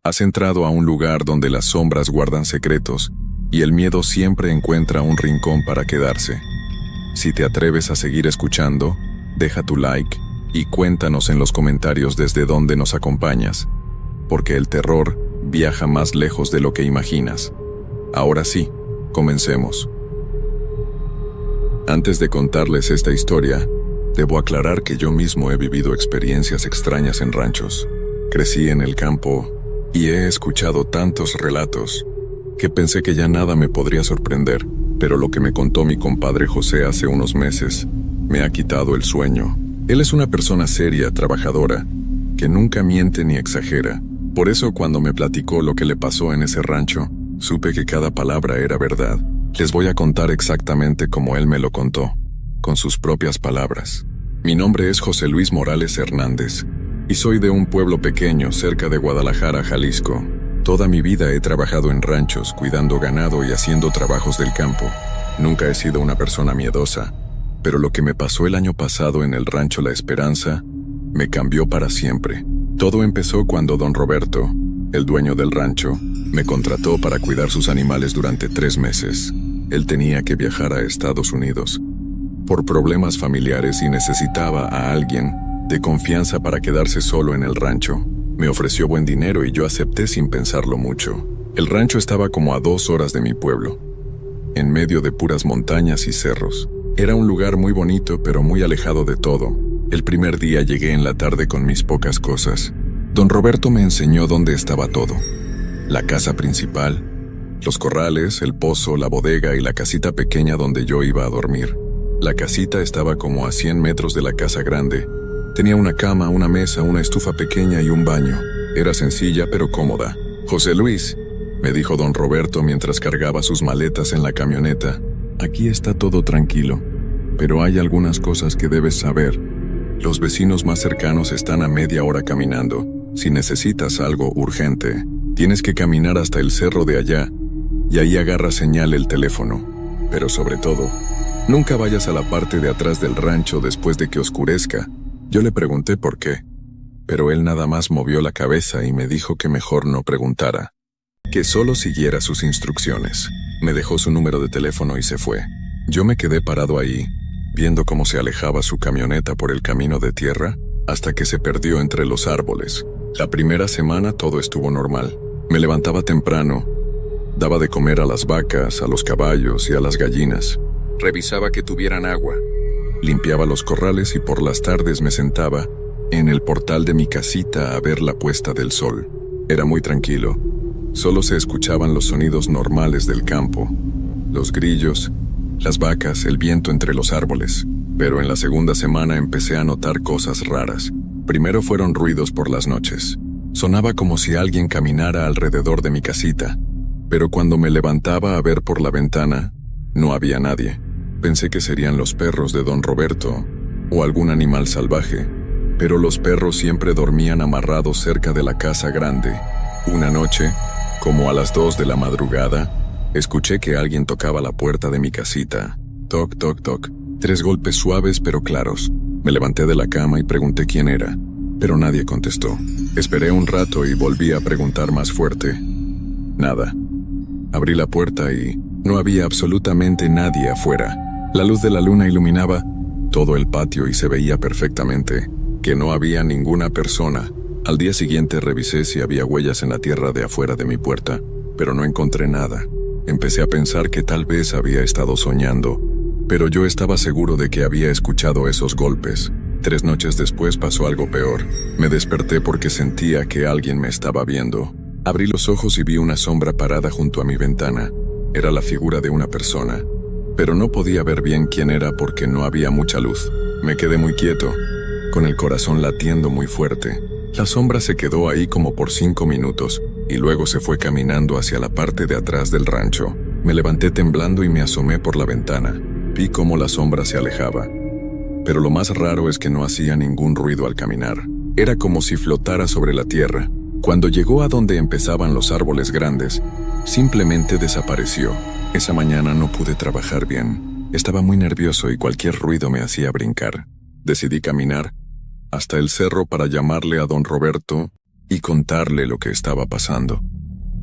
Has entrado a un lugar donde las sombras guardan secretos y el miedo siempre encuentra un rincón para quedarse. Si te atreves a seguir escuchando, deja tu like y cuéntanos en los comentarios desde dónde nos acompañas, porque el terror viaja más lejos de lo que imaginas. Ahora sí, comencemos. Antes de contarles esta historia, debo aclarar que yo mismo he vivido experiencias extrañas en ranchos. Crecí en el campo y he escuchado tantos relatos que pensé que ya nada me podría sorprender, pero lo que me contó mi compadre José hace unos meses me ha quitado el sueño. Él es una persona seria, trabajadora, que nunca miente ni exagera. Por eso cuando me platicó lo que le pasó en ese rancho, supe que cada palabra era verdad. Les voy a contar exactamente como él me lo contó, con sus propias palabras. Mi nombre es José Luis Morales Hernández, y soy de un pueblo pequeño cerca de Guadalajara, Jalisco. Toda mi vida he trabajado en ranchos, cuidando ganado y haciendo trabajos del campo. Nunca he sido una persona miedosa, pero lo que me pasó el año pasado en el rancho La Esperanza me cambió para siempre. Todo empezó cuando don Roberto, el dueño del rancho, me contrató para cuidar sus animales durante 3 meses. Él tenía que viajar a Estados Unidos por problemas familiares y necesitaba a alguien de confianza para quedarse solo en el rancho. Me ofreció buen dinero y yo acepté sin pensarlo mucho. El rancho estaba como a 2 horas de mi pueblo, en medio de puras montañas y cerros. Era un lugar muy bonito, pero muy alejado de todo. El primer día llegué en la tarde con mis pocas cosas. Don Roberto me enseñó dónde estaba todo: la casa principal, los corrales, el pozo, la bodega y la casita pequeña donde yo iba a dormir. La casita estaba como a 100 metros de la casa grande. Tenía una cama, una mesa, una estufa pequeña y un baño. Era sencilla pero cómoda. «José Luis», me dijo don Roberto mientras cargaba sus maletas en la camioneta, «aquí está todo tranquilo, pero hay algunas cosas que debes saber. Los vecinos más cercanos están a media hora caminando. Si necesitas algo urgente, tienes que caminar hasta el cerro de allá, y ahí agarra señal el teléfono. Pero sobre todo, nunca vayas a la parte de atrás del rancho después de que oscurezca». Yo le pregunté por qué, pero él nada más movió la cabeza y me dijo que mejor no preguntara, que solo siguiera sus instrucciones. Me dejó su número de teléfono y se fue. Yo me quedé parado ahí, viendo cómo se alejaba su camioneta por el camino de tierra, hasta que se perdió entre los árboles. La primera semana todo estuvo normal. Me levantaba temprano, daba de comer a las vacas, a los caballos y a las gallinas. Revisaba que tuvieran agua. Limpiaba los corrales y por las tardes me sentaba en el portal de mi casita a ver la puesta del sol. Era muy tranquilo. Solo se escuchaban los sonidos normales del campo: los grillos, las vacas, el viento entre los árboles. Pero en la segunda semana empecé a notar cosas raras. Primero fueron ruidos por las noches. Sonaba como si alguien caminara alrededor de mi casita. Pero cuando me levantaba a ver por la ventana, no había nadie. Pensé que serían los perros de don Roberto o algún animal salvaje, pero los perros siempre dormían amarrados cerca de la casa grande. Una noche, como a las 2 de la madrugada, escuché que alguien tocaba la puerta de mi casita. Toc, toc, toc. 3 golpes suaves pero claros. Me levanté de la cama y pregunté quién era, pero nadie contestó. Esperé un rato y volví a preguntar más fuerte. Nada. Abrí la puerta y no había absolutamente nadie afuera. La luz de la luna iluminaba todo el patio y se veía perfectamente que no había ninguna persona. Al día siguiente revisé si había huellas en la tierra de afuera de mi puerta, pero no encontré nada. Empecé a pensar que tal vez había estado soñando, pero yo estaba seguro de que había escuchado esos golpes. 3 noches después pasó algo peor. Me desperté porque sentía que alguien me estaba viendo. Abrí los ojos y vi una sombra parada junto a mi ventana. Era la figura de una persona, pero no podía ver bien quién era porque no había mucha luz. Me quedé muy quieto, con el corazón latiendo muy fuerte. La sombra se quedó ahí como por 5 minutos, y luego se fue caminando hacia la parte de atrás del rancho. Me levanté temblando y me asomé por la ventana. Vi cómo la sombra se alejaba. Pero lo más raro es que no hacía ningún ruido al caminar. Era como si flotara sobre la tierra. Cuando llegó a donde empezaban los árboles grandes, simplemente desapareció. Esa mañana no pude trabajar bien. Estaba muy nervioso y cualquier ruido me hacía brincar. Decidí caminar hasta el cerro para llamarle a don Roberto y contarle lo que estaba pasando.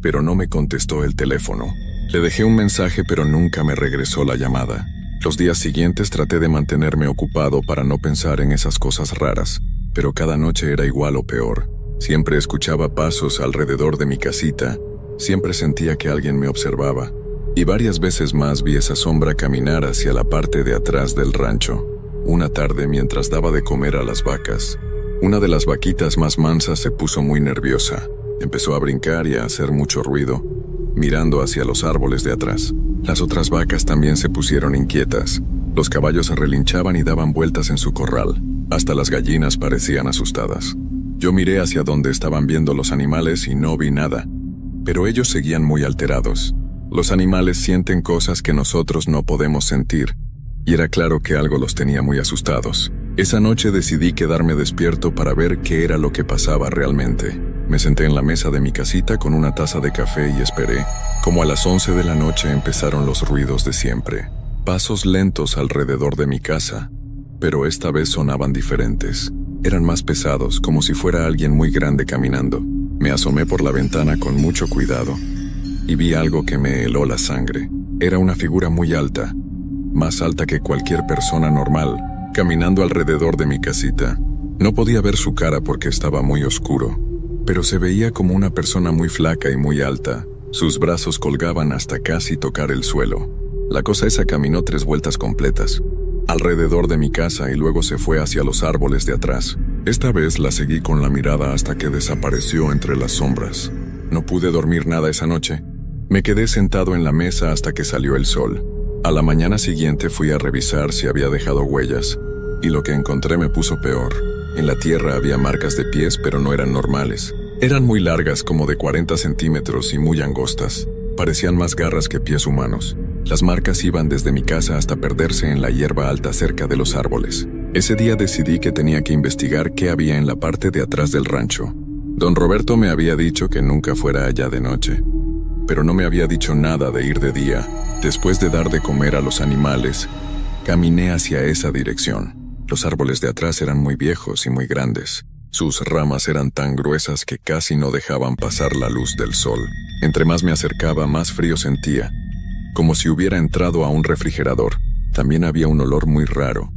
Pero no me contestó el teléfono. Le dejé un mensaje, pero nunca me regresó la llamada. Los días siguientes traté de mantenerme ocupado para no pensar en esas cosas raras, pero cada noche era igual o peor. Siempre escuchaba pasos alrededor de mi casita, siempre sentía que alguien me observaba, y varias veces más vi esa sombra caminar hacia la parte de atrás del rancho. Una tarde, mientras daba de comer a las vacas, una de las vaquitas más mansas se puso muy nerviosa. Empezó a brincar y a hacer mucho ruido, mirando hacia los árboles de atrás. Las otras vacas también se pusieron inquietas. Los caballos se relinchaban y daban vueltas en su corral. Hasta las gallinas parecían asustadas. Yo miré hacia donde estaban viendo los animales y no vi nada, pero ellos seguían muy alterados. Los animales sienten cosas que nosotros no podemos sentir, y era claro que algo los tenía muy asustados. Esa noche decidí quedarme despierto para ver qué era lo que pasaba realmente. Me senté en la mesa de mi casita con una taza de café y esperé. Como a las 11 de la noche empezaron los ruidos de siempre. Pasos lentos alrededor de mi casa, pero esta vez sonaban diferentes. Eran más pesados, como si fuera alguien muy grande caminando. Me asomé por la ventana con mucho cuidado y vi algo que me heló la sangre. Era una figura muy alta, más alta que cualquier persona normal, caminando alrededor de mi casita. No podía ver su cara porque estaba muy oscuro, pero se veía como una persona muy flaca y muy alta. Sus brazos colgaban hasta casi tocar el suelo. La cosa esa caminó 3 vueltas completas alrededor de mi casa y luego se fue hacia los árboles de atrás. Esta vez la seguí con la mirada hasta que desapareció entre las sombras. No pude dormir nada esa noche. Me quedé sentado en la mesa hasta que salió el sol. A la mañana siguiente fui a revisar si había dejado huellas, y lo que encontré me puso peor. En la tierra había marcas de pies, pero no eran normales. Eran muy largas, como de 40 centímetros y muy angostas. Parecían más garras que pies humanos. Las marcas iban desde mi casa hasta perderse en la hierba alta cerca de los árboles. Ese día decidí que tenía que investigar qué había en la parte de atrás del rancho. Don Roberto me había dicho que nunca fuera allá de noche, pero no me había dicho nada de ir de día. Después de dar de comer a los animales, caminé hacia esa dirección. Los árboles de atrás eran muy viejos y muy grandes. Sus ramas eran tan gruesas que casi no dejaban pasar la luz del sol. Entre más me acercaba, más frío sentía, como si hubiera entrado a un refrigerador. También había un olor muy raro,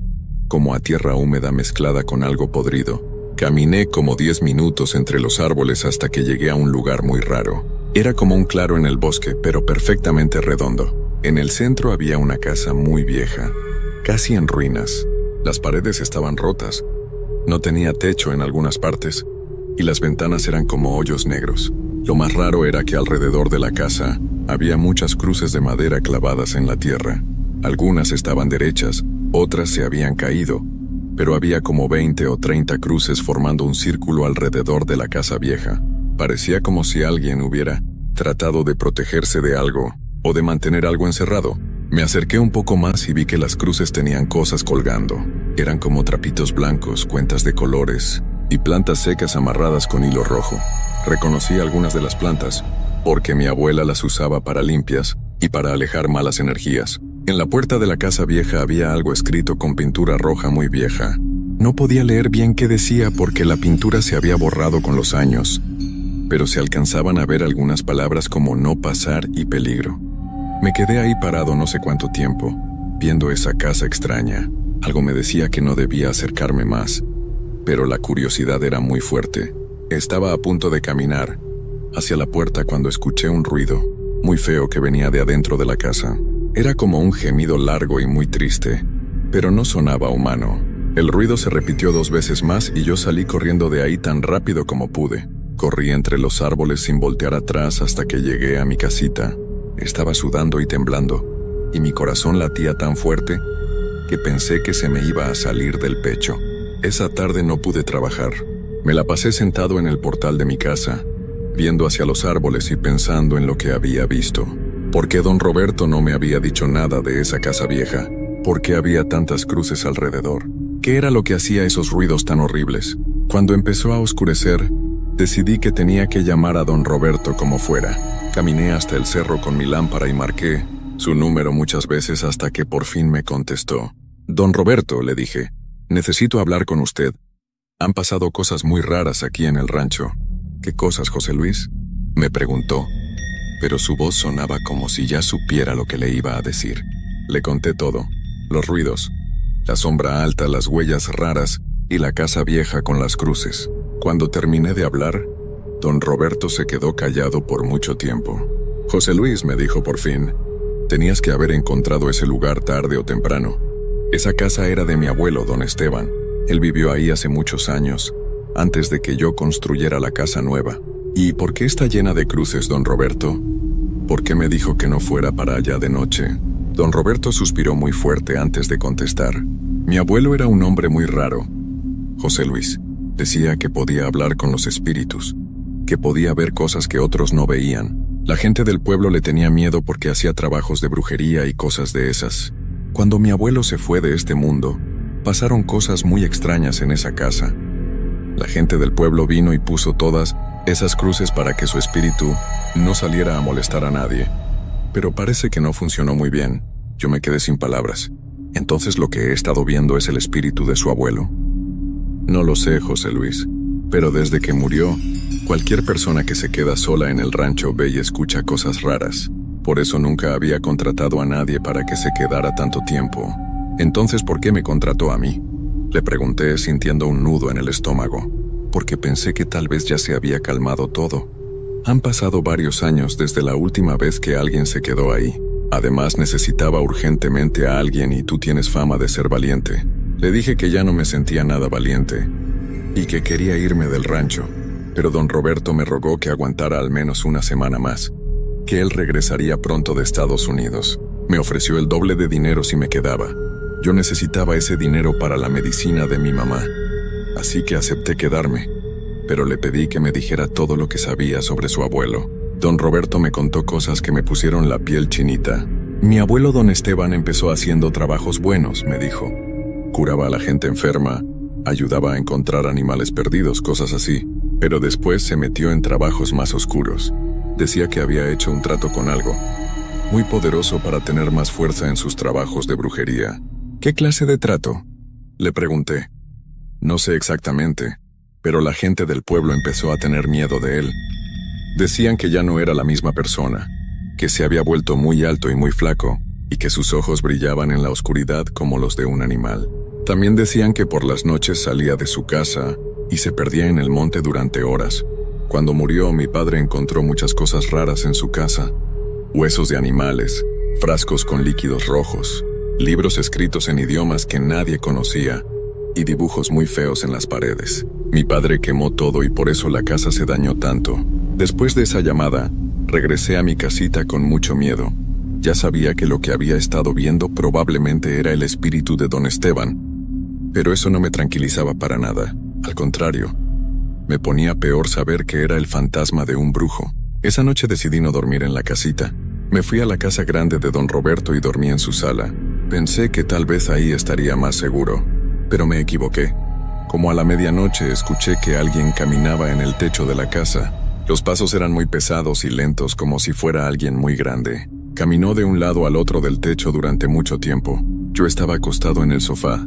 como a tierra húmeda mezclada con algo podrido. Caminé como 10 minutos entre los árboles hasta que llegué a un lugar muy raro. Era como un claro en el bosque, pero perfectamente redondo. En el centro había una casa muy vieja, casi en ruinas. Las paredes estaban rotas, no tenía techo en algunas partes, y las ventanas eran como hoyos negros. Lo más raro era que alrededor de la casa había muchas cruces de madera clavadas en la tierra. Algunas estaban derechas, otras se habían caído, pero había como 20 o 30 cruces formando un círculo alrededor de la casa vieja. Parecía como si alguien hubiera tratado de protegerse de algo o de mantener algo encerrado. Me acerqué un poco más y vi que las cruces tenían cosas colgando. Eran como trapitos blancos, cuentas de colores y plantas secas amarradas con hilo rojo. Reconocí algunas de las plantas porque mi abuela las usaba para limpias y para alejar malas energías. En la puerta de la casa vieja había algo escrito con pintura roja muy vieja. No podía leer bien qué decía porque la pintura se había borrado con los años, pero se alcanzaban a ver algunas palabras como no pasar y peligro. Me quedé ahí parado no sé cuánto tiempo, viendo esa casa extraña. Algo me decía que no debía acercarme más, pero la curiosidad era muy fuerte. Estaba a punto de caminar hacia la puerta cuando escuché un ruido muy feo que venía de adentro de la casa. Era como un gemido largo y muy triste, pero no sonaba humano. El ruido se repitió 2 veces más y yo salí corriendo de ahí tan rápido como pude. Corrí entre los árboles sin voltear atrás hasta que llegué a mi casita. Estaba sudando y temblando, y mi corazón latía tan fuerte que pensé que se me iba a salir del pecho. Esa tarde no pude trabajar. Me la pasé sentado en el portal de mi casa, viendo hacia los árboles y pensando en lo que había visto. ¿Por qué don Roberto no me había dicho nada de esa casa vieja? ¿Por qué había tantas cruces alrededor? ¿Qué era lo que hacía esos ruidos tan horribles? Cuando empezó a oscurecer, decidí que tenía que llamar a don Roberto como fuera. Caminé hasta el cerro con mi lámpara y marqué su número muchas veces hasta que por fin me contestó. Don Roberto, le dije, necesito hablar con usted. Han pasado cosas muy raras aquí en el rancho. ¿Qué cosas, José Luis?, me preguntó, pero su voz sonaba como si ya supiera lo que le iba a decir. Le conté todo: los ruidos, la sombra alta, las huellas raras y la casa vieja con las cruces. Cuando terminé de hablar, don Roberto se quedó callado por mucho tiempo. José Luis, me dijo por fin, tenías que haber encontrado ese lugar tarde o temprano. Esa casa era de mi abuelo, don Esteban. Él vivió ahí hace muchos años, antes de que yo construyera la casa nueva. ¿Y por qué está llena de cruces, don Roberto? ¿Por qué me dijo que no fuera para allá de noche? Don Roberto suspiró muy fuerte antes de contestar. Mi abuelo era un hombre muy raro, José Luis. Decía que podía hablar con los espíritus, que podía ver cosas que otros no veían. La gente del pueblo le tenía miedo porque hacía trabajos de brujería y cosas de esas. Cuando mi abuelo se fue de este mundo, pasaron cosas muy extrañas en esa casa. La gente del pueblo vino y puso todas esas cruces para que su espíritu no saliera a molestar a nadie. Pero parece que no funcionó muy bien. Yo me quedé sin palabras. ¿Entonces lo que he estado viendo es el espíritu de su abuelo? No lo sé, José Luis, pero desde que murió, cualquier persona que se queda sola en el rancho ve y escucha cosas raras. Por eso nunca había contratado a nadie para que se quedara tanto tiempo. Entonces, ¿por qué me contrató a mí?, le pregunté sintiendo un nudo en el estómago, porque pensé que tal vez ya se había calmado todo. Han pasado varios años desde la última vez que alguien se quedó ahí. Además, necesitaba urgentemente a alguien y tú tienes fama de ser valiente. Le dije que ya no me sentía nada valiente y que quería irme del rancho, pero don Roberto me rogó que aguantara al menos una semana más, que él regresaría pronto de Estados Unidos. Me ofreció el doble de dinero si me quedaba. Yo necesitaba ese dinero para la medicina de mi mamá, así que acepté quedarme, pero le pedí que me dijera todo lo que sabía sobre su abuelo. Don Roberto me contó cosas que me pusieron la piel chinita. Mi abuelo don Esteban empezó haciendo trabajos buenos, me dijo. Curaba a la gente enferma, ayudaba a encontrar animales perdidos, cosas así, pero después se metió en trabajos más oscuros. Decía que había hecho un trato con algo muy poderoso para tener más fuerza en sus trabajos de brujería. ¿Qué clase de trato?, le pregunté. No sé exactamente, pero la gente del pueblo empezó a tener miedo de él. Decían que ya no era la misma persona, que se había vuelto muy alto y muy flaco, y que sus ojos brillaban en la oscuridad como los de un animal. También decían que por las noches salía de su casa y se perdía en el monte durante horas. Cuando murió, mi padre encontró muchas cosas raras en su casa: huesos de animales, frascos con líquidos rojos, libros escritos en idiomas que nadie conocía y dibujos muy feos en las paredes. Mi padre quemó todo y por eso la casa se dañó tanto. Después de esa llamada, regresé a mi casita con mucho miedo. Ya sabía que lo que había estado viendo probablemente era el espíritu de don Esteban, pero eso no me tranquilizaba para nada. Al contrario, me ponía peor saber que era el fantasma de un brujo. Esa noche decidí no dormir en la casita. Me fui a la casa grande de don Roberto y dormí en su sala. Pensé que tal vez ahí estaría más seguro, pero me equivoqué. Como a la medianoche escuché que alguien caminaba en el techo de la casa. Los pasos eran muy pesados y lentos, como si fuera alguien muy grande. Caminó de un lado al otro del techo durante mucho tiempo. Yo estaba acostado en el sofá,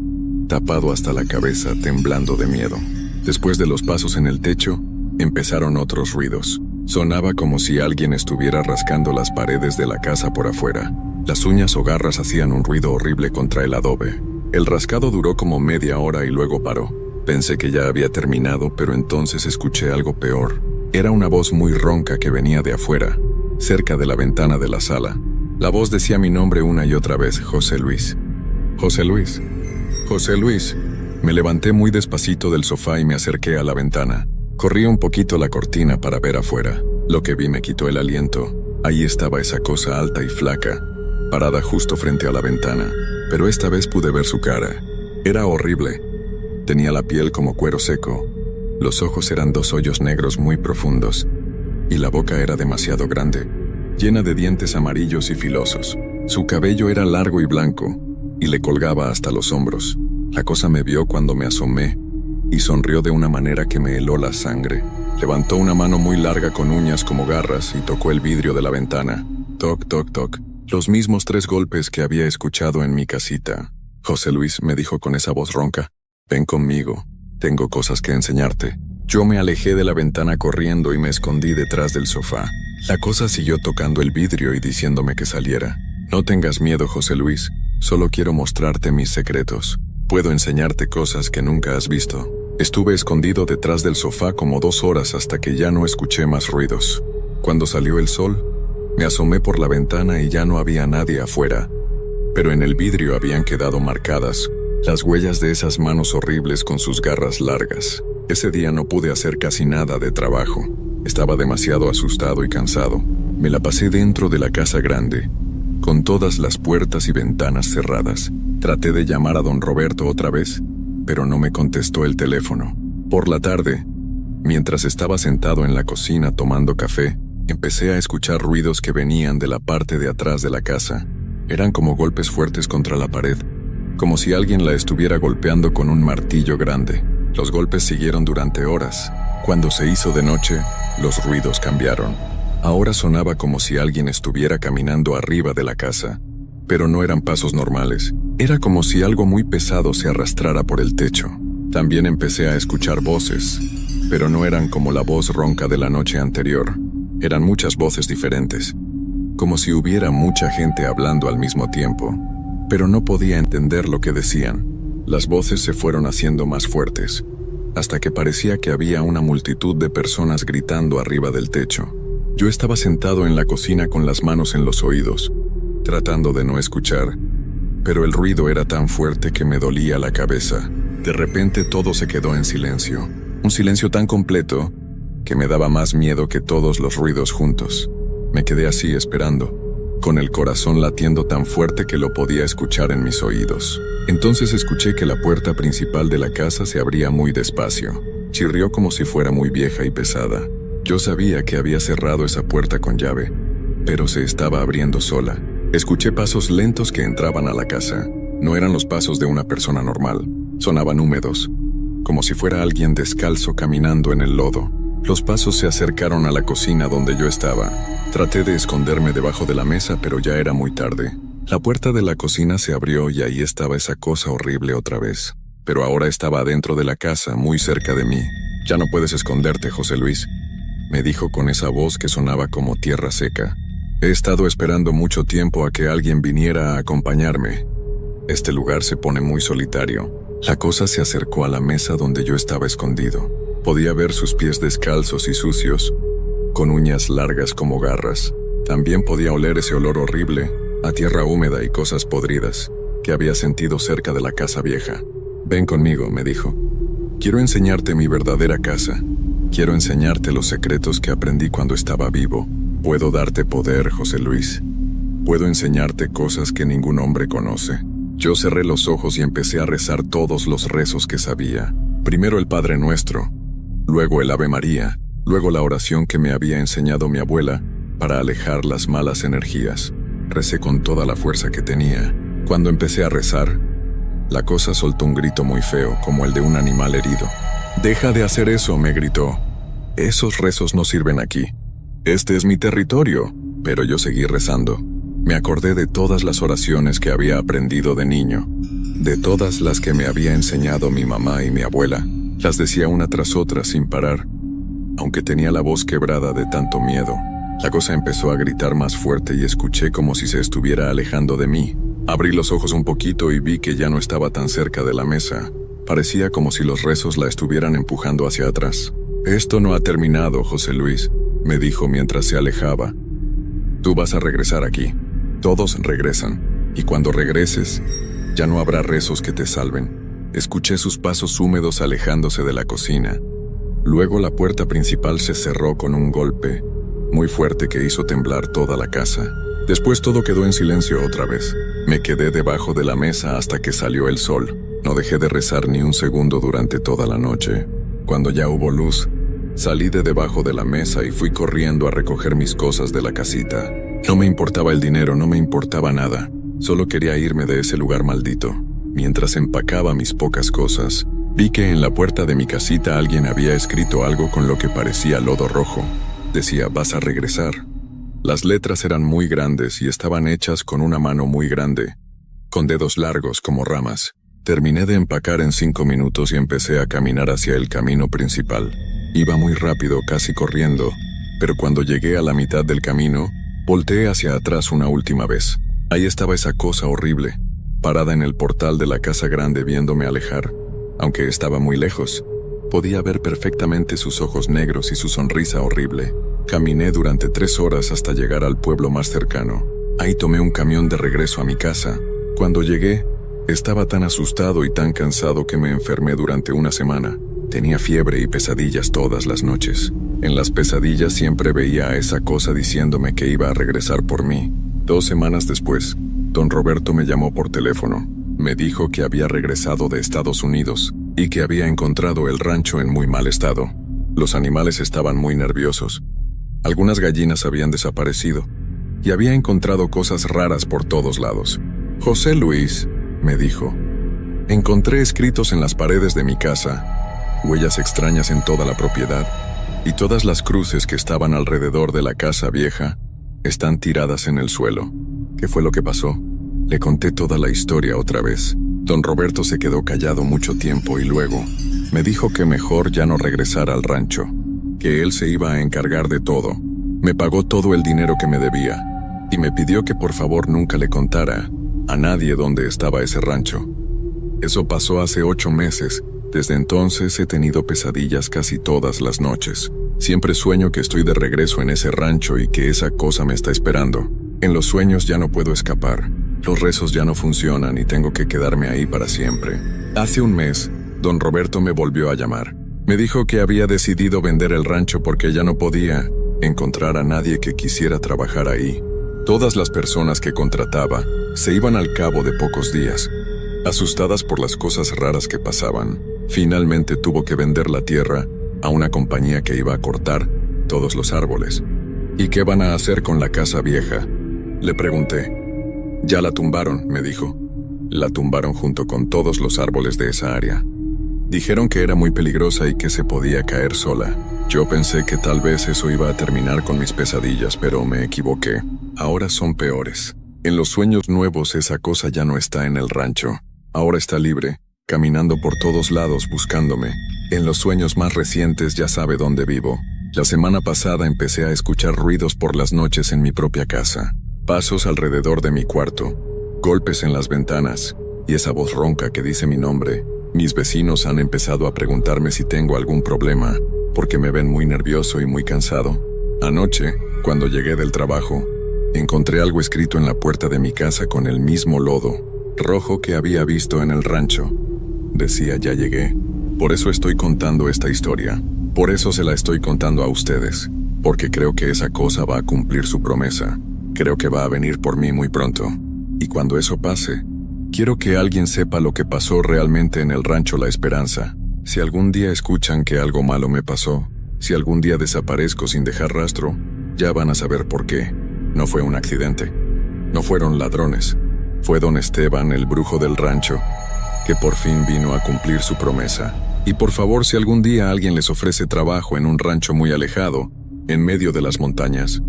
tapado hasta la cabeza, temblando de miedo. Después de los pasos en el techo, empezaron otros ruidos. Sonaba como si alguien estuviera rascando las paredes de la casa por afuera. Las uñas o garras hacían un ruido horrible contra el adobe. El rascado duró como media hora y luego paró. Pensé que ya había terminado, pero entonces escuché algo peor. Era una voz muy ronca que venía de afuera, cerca de la ventana de la sala. La voz decía mi nombre una y otra vez: José Luis. José Luis. José Luis. Me levanté muy despacito del sofá y me acerqué a la ventana. Corrí un poquito la cortina para ver afuera. Lo que vi me quitó el aliento. Ahí estaba esa cosa alta y flaca, parada justo frente a la ventana, pero esta vez pude ver su cara. Era horrible. Tenía la piel como cuero seco. Los ojos eran dos hoyos negros muy profundos, y la boca era demasiado grande, llena de dientes amarillos y filosos. Su cabello era largo y blanco, y le colgaba hasta los hombros. La cosa me vio cuando me asomé, y sonrió de una manera que me heló la sangre. Levantó una mano muy larga con uñas como garras y tocó el vidrio de la ventana. Toc, toc, toc. Los mismos 3 golpes que había escuchado en mi casita. José Luis, me dijo con esa voz ronca, ven conmigo, tengo cosas que enseñarte. Yo me alejé de la ventana corriendo y me escondí detrás del sofá. La cosa siguió tocando el vidrio y diciéndome que saliera. No tengas miedo, José Luis. Solo quiero mostrarte mis secretos. Puedo enseñarte cosas que nunca has visto. Estuve escondido detrás del sofá como 2 horas hasta que ya no escuché más ruidos. Cuando salió el sol, me asomé por la ventana y ya no había nadie afuera. Pero en el vidrio habían quedado marcadas las huellas de esas manos horribles con sus garras largas. Ese día no pude hacer casi nada de trabajo. Estaba demasiado asustado y cansado. Me la pasé dentro de la casa grande, con todas las puertas y ventanas cerradas. Traté de llamar a don Roberto otra vez, pero no me contestó el teléfono. Por la tarde, mientras estaba sentado en la cocina tomando café, empecé a escuchar ruidos que venían de la parte de atrás de la casa. Eran como golpes fuertes contra la pared, como si alguien la estuviera golpeando con un martillo grande. Los golpes siguieron durante horas. Cuando se hizo de noche, los ruidos cambiaron. Ahora sonaba como si alguien estuviera caminando arriba de la casa, pero no eran pasos normales. Era como si algo muy pesado se arrastrara por el techo. También empecé a escuchar voces, pero no eran como la voz ronca de la noche anterior. Eran muchas voces diferentes, como si hubiera mucha gente hablando al mismo tiempo, pero no podía entender lo que decían. Las voces se fueron haciendo más fuertes, hasta que parecía que había una multitud de personas gritando arriba del techo. Yo estaba sentado en la cocina con las manos en los oídos, tratando de no escuchar, pero el ruido era tan fuerte que me dolía la cabeza. De repente todo se quedó en silencio, un silencio tan completo que me daba más miedo que todos los ruidos juntos. Me quedé así esperando, con el corazón latiendo tan fuerte que lo podía escuchar en mis oídos. Entonces escuché que la puerta principal de la casa se abría muy despacio. Chirrió como si fuera muy vieja y pesada. Yo sabía que había cerrado esa puerta con llave, pero se estaba abriendo sola. Escuché pasos lentos que entraban a la casa. No eran los pasos de una persona normal. Sonaban húmedos, como si fuera alguien descalzo caminando en el lodo. Los pasos se acercaron a la cocina donde yo estaba. Traté de esconderme debajo de la mesa, pero ya era muy tarde. La puerta de la cocina se abrió y ahí estaba esa cosa horrible otra vez. Pero ahora estaba adentro de la casa, muy cerca de mí. «Ya no puedes esconderte, José Luis», me dijo con esa voz que sonaba como tierra seca. «He estado esperando mucho tiempo a que alguien viniera a acompañarme. Este lugar se pone muy solitario». La cosa se acercó a la mesa donde yo estaba escondido. Podía ver sus pies descalzos y sucios, con uñas largas como garras. También podía oler ese olor horrible, a tierra húmeda y cosas podridas, que había sentido cerca de la casa vieja. «Ven conmigo», me dijo. «Quiero enseñarte mi verdadera casa. Quiero enseñarte los secretos que aprendí cuando estaba vivo. Puedo darte poder, José Luis. Puedo enseñarte cosas que ningún hombre conoce». Yo cerré los ojos y empecé a rezar todos los rezos que sabía. Primero el Padre Nuestro, luego el Ave María, luego la oración que me había enseñado mi abuela para alejar las malas energías. Recé con toda la fuerza que tenía. Cuando empecé a rezar, la cosa soltó un grito muy feo, como el de un animal herido. «Deja de hacer eso», me gritó. «Esos rezos no sirven aquí. Este es mi territorio». Pero yo seguí rezando. Me acordé de todas las oraciones que había aprendido de niño, de todas las que me había enseñado mi mamá y mi abuela. Las decía una tras otra sin parar, aunque tenía la voz quebrada de tanto miedo. La cosa empezó a gritar más fuerte y escuché como si se estuviera alejando de mí. Abrí los ojos un poquito y vi que ya no estaba tan cerca de la mesa. Parecía como si los rezos la estuvieran empujando hacia atrás. «Esto no ha terminado, José Luis», me dijo mientras se alejaba. «Tú vas a regresar aquí. Todos regresan, y cuando regreses, ya no habrá rezos que te salven». Escuché sus pasos húmedos alejándose de la cocina. Luego la puerta principal se cerró con un golpe muy fuerte que hizo temblar toda la casa. Después todo quedó en silencio otra vez. Me quedé debajo de la mesa hasta que salió el sol. No dejé de rezar ni un segundo durante toda la noche. Cuando ya hubo luz, salí de debajo de la mesa y fui corriendo a recoger mis cosas de la casita. No me importaba el dinero, no me importaba nada. Solo quería irme de ese lugar maldito. Mientras empacaba mis pocas cosas, vi que en la puerta de mi casita alguien había escrito algo con lo que parecía lodo rojo. Decía: «Vas a regresar». Las letras eran muy grandes y estaban hechas con una mano muy grande, con dedos largos como ramas. Terminé de empacar en 5 minutos y empecé a caminar hacia el camino principal. Iba muy rápido, casi corriendo, pero cuando llegué a la mitad del camino, volteé hacia atrás una última vez. Ahí estaba esa cosa horrible, parada en el portal de la casa grande viéndome alejar. Aunque estaba muy lejos, podía ver perfectamente sus ojos negros y su sonrisa horrible. Caminé durante 3 horas hasta llegar al pueblo más cercano. Ahí tomé un camión de regreso a mi casa. Cuando llegué, estaba tan asustado y tan cansado que me enfermé durante una semana. Tenía fiebre y pesadillas todas las noches. En las pesadillas siempre veía a esa cosa diciéndome que iba a regresar por mí. 2 semanas después, don Roberto me llamó por teléfono. Me dijo que había regresado de Estados Unidos y que había encontrado el rancho en muy mal estado. Los animales estaban muy nerviosos. Algunas gallinas habían desaparecido y había encontrado cosas raras por todos lados. José Luis, me dijo, encontré escritos en las paredes de mi casa, huellas extrañas en toda la propiedad, y todas las cruces que estaban alrededor de la casa vieja están tiradas en el suelo. ¿Qué fue lo que pasó? Le conté toda la historia otra vez. Don Roberto se quedó callado mucho tiempo y luego me dijo que mejor ya no regresara al rancho, que él se iba a encargar de todo. Me pagó todo el dinero que me debía y me pidió que por favor nunca le contara a nadie dónde estaba ese rancho. Eso pasó hace 8 meses. Desde entonces he tenido pesadillas casi todas las noches. Siempre sueño que estoy de regreso en ese rancho y que esa cosa me está esperando. En los sueños ya no puedo escapar. Los rezos ya no funcionan y tengo que quedarme ahí para siempre. Hace un mes, don Roberto me volvió a llamar. Me dijo que había decidido vender el rancho porque ya no podía encontrar a nadie que quisiera trabajar ahí. Todas las personas que contrataba se iban al cabo de pocos días, asustadas por las cosas raras que pasaban. Finalmente tuvo que vender la tierra a una compañía que iba a cortar todos los árboles. ¿Y qué van a hacer con la casa vieja?, le pregunté. Ya la tumbaron, me dijo. La tumbaron junto con todos los árboles de esa área. Dijeron que era muy peligrosa y que se podía caer sola. Yo pensé que tal vez eso iba a terminar con mis pesadillas, pero me equivoqué. Ahora son peores. En los sueños nuevos esa cosa ya no está en el rancho. Ahora está libre, caminando por todos lados buscándome. En los sueños más recientes ya sabe dónde vivo. La semana pasada empecé a escuchar ruidos por las noches en mi propia casa. Pasos alrededor de mi cuarto, golpes en las ventanas y esa voz ronca que dice mi nombre. Mis vecinos han empezado a preguntarme si tengo algún problema, porque me ven muy nervioso y muy cansado. Anoche, cuando llegué del trabajo, encontré algo escrito en la puerta de mi casa con el mismo lodo rojo que había visto en el rancho. Decía, ya llegué. Por eso estoy contando esta historia. Por eso se la estoy contando a ustedes. Porque creo que esa cosa va a cumplir su promesa. Creo que va a venir por mí muy pronto. Y cuando eso pase, quiero que alguien sepa lo que pasó realmente en el rancho La Esperanza. Si algún día escuchan que algo malo me pasó, si algún día desaparezco sin dejar rastro, ya van a saber por qué. No fue un accidente. No fueron ladrones. Fue don Esteban, el brujo del rancho, que por fin vino a cumplir su promesa. Y por favor, si algún día alguien les ofrece trabajo en un rancho muy alejado, en medio de las montañas,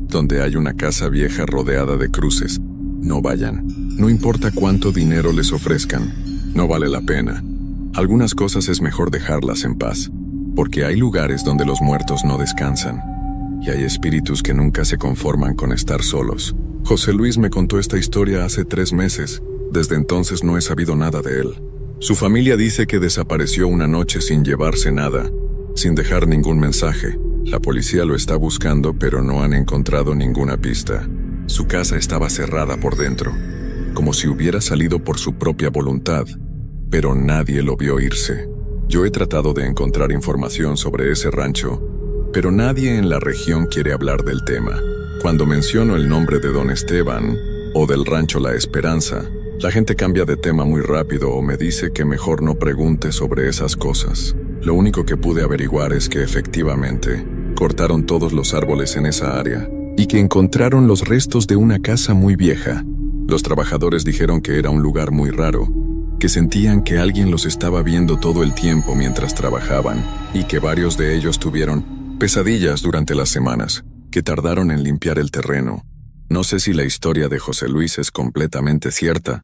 donde hay una casa vieja rodeada de cruces, no vayan. No importa cuánto dinero les ofrezcan, no vale la pena. Algunas cosas es mejor dejarlas en paz, porque hay lugares donde los muertos no descansan, y hay espíritus que nunca se conforman con estar solos. José Luis me contó esta historia hace 3 meses. Desde entonces no he sabido nada de él. Su familia dice que desapareció una noche sin llevarse nada, sin dejar ningún mensaje. La policía lo está buscando, pero no han encontrado ninguna pista. Su casa estaba cerrada por dentro, como si hubiera salido por su propia voluntad, pero nadie lo vio irse. Yo he tratado de encontrar información sobre ese rancho, pero nadie en la región quiere hablar del tema. Cuando menciono el nombre de don Esteban o del rancho La Esperanza, la gente cambia de tema muy rápido o me dice que mejor no pregunte sobre esas cosas. Lo único que pude averiguar es que efectivamente cortaron todos los árboles en esa área y que encontraron los restos de una casa muy vieja. Los trabajadores dijeron que era un lugar muy raro, que sentían que alguien los estaba viendo todo el tiempo mientras trabajaban y que varios de ellos tuvieron pesadillas durante las semanas, que tardaron en limpiar el terreno. No sé si la historia de José Luis es completamente cierta,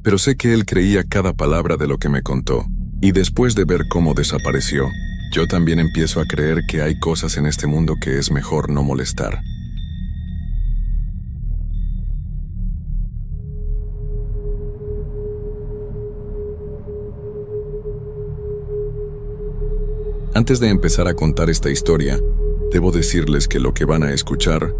pero sé que él creía cada palabra de lo que me contó, y después de ver cómo desapareció, Yo también empiezo a creer que hay cosas en este mundo que es mejor no molestar. Antes de empezar a contar esta historia, debo decirles que lo que van a escuchar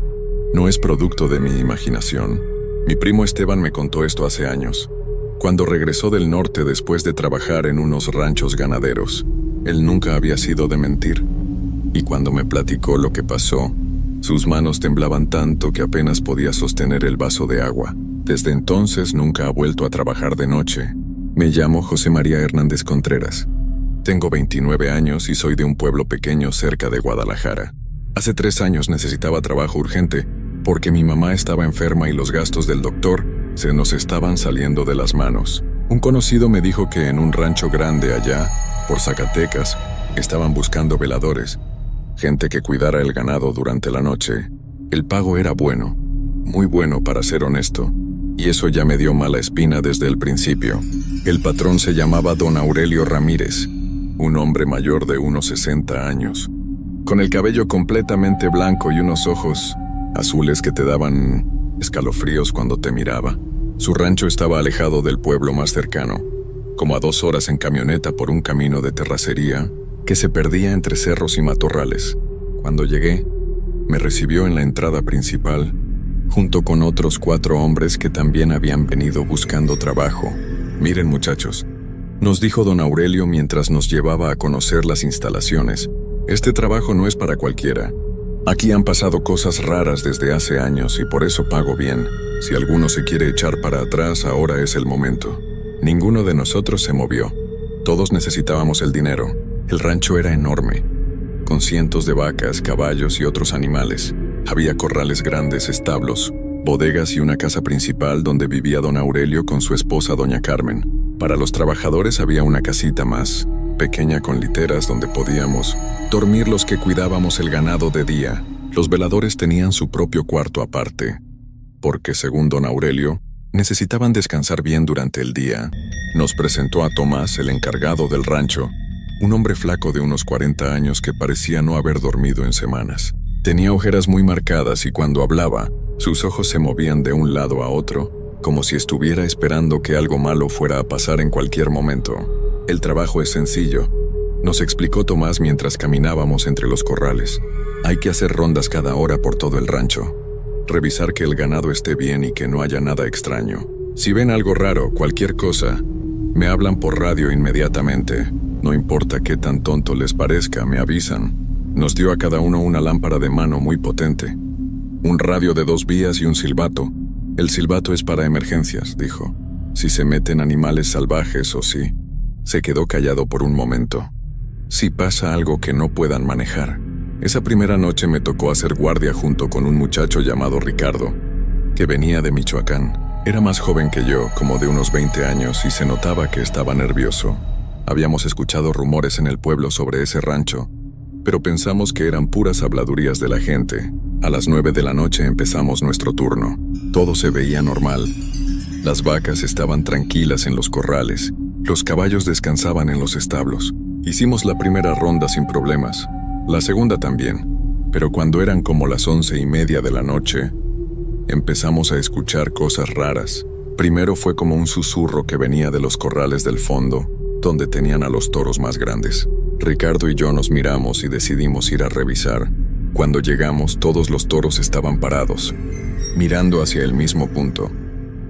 no es producto de mi imaginación. Mi primo Esteban me contó esto hace años, cuando regresó del norte después de trabajar en unos ranchos ganaderos. Él nunca había sido de mentir, y cuando me platicó lo que pasó, sus manos temblaban tanto que apenas podía sostener el vaso de agua. Desde entonces nunca ha vuelto a trabajar de noche. Me llamo José María Hernández Contreras. Tengo 29 años y soy de un pueblo pequeño cerca de Guadalajara. Hace 3 años necesitaba trabajo urgente porque mi mamá estaba enferma y los gastos del doctor se nos estaban saliendo de las manos. Un conocido me dijo que en un rancho grande allá, por Zacatecas, estaban buscando veladores, gente que cuidara el ganado durante la noche. El pago era bueno, muy bueno para ser honesto, y eso ya me dio mala espina desde el principio. El patrón se llamaba don Aurelio Ramírez, un hombre mayor de unos 60 años, con el cabello completamente blanco y unos ojos azules que te daban escalofríos cuando te miraba. Su rancho estaba alejado del pueblo más cercano, como a 2 horas en camioneta por un camino de terracería que se perdía entre cerros y matorrales. Cuando llegué, me recibió en la entrada principal, junto con otros 4 hombres que también habían venido buscando trabajo. Miren, muchachos, nos dijo don Aurelio mientras nos llevaba a conocer las instalaciones. Este trabajo no es para cualquiera. Aquí han pasado cosas raras desde hace años y por eso pago bien. Si alguno se quiere echar para atrás, ahora es el momento. Ninguno de nosotros se movió. Todos necesitábamos el dinero. El rancho era enorme, con cientos de vacas, caballos y otros animales. Había corrales grandes, establos, bodegas y una casa principal donde vivía don Aurelio con su esposa doña Carmen. Para los trabajadores había una casita más pequeña con literas donde podíamos dormir los que cuidábamos el ganado de día. Los veladores tenían su propio cuarto aparte, porque según don Aurelio, necesitaban descansar bien durante el día. Nos presentó a Tomás, el encargado del rancho, un hombre flaco de unos 40 años que parecía no haber dormido en semanas. Tenía ojeras muy marcadas y cuando hablaba, sus ojos se movían de un lado a otro, como si estuviera esperando que algo malo fuera a pasar en cualquier momento. El trabajo es sencillo, nos explicó Tomás mientras caminábamos entre los corrales. Hay que hacer rondas cada hora por todo el rancho, revisar que el ganado esté bien y que no haya nada extraño. Si ven algo raro, cualquier cosa, me hablan por radio inmediatamente. No importa qué tan tonto les parezca, me avisan. Nos dio a cada uno una lámpara de mano muy potente, un radio de 2 vías y un silbato. El silbato es para emergencias, dijo. Si se meten animales salvajes o si... Se quedó callado por un momento. Si pasa algo que no puedan manejar. Esa primera noche me tocó hacer guardia junto con un muchacho llamado Ricardo, que venía de Michoacán. Era más joven que yo, como de unos 20 años, y se notaba que estaba nervioso. Habíamos escuchado rumores en el pueblo sobre ese rancho, pero pensamos que eran puras habladurías de la gente. A las 9 de la noche empezamos nuestro turno. Todo se veía normal. Las vacas estaban tranquilas en los corrales. Los caballos descansaban en los establos. Hicimos la primera ronda sin problemas. La segunda también. Pero cuando eran como las 11:30 de la noche, empezamos a escuchar cosas raras. Primero fue como un susurro que venía de los corrales del fondo, donde tenían a los toros más grandes. Ricardo y yo nos miramos y decidimos ir a revisar. Cuando llegamos, todos los toros estaban parados, mirando hacia el mismo punto,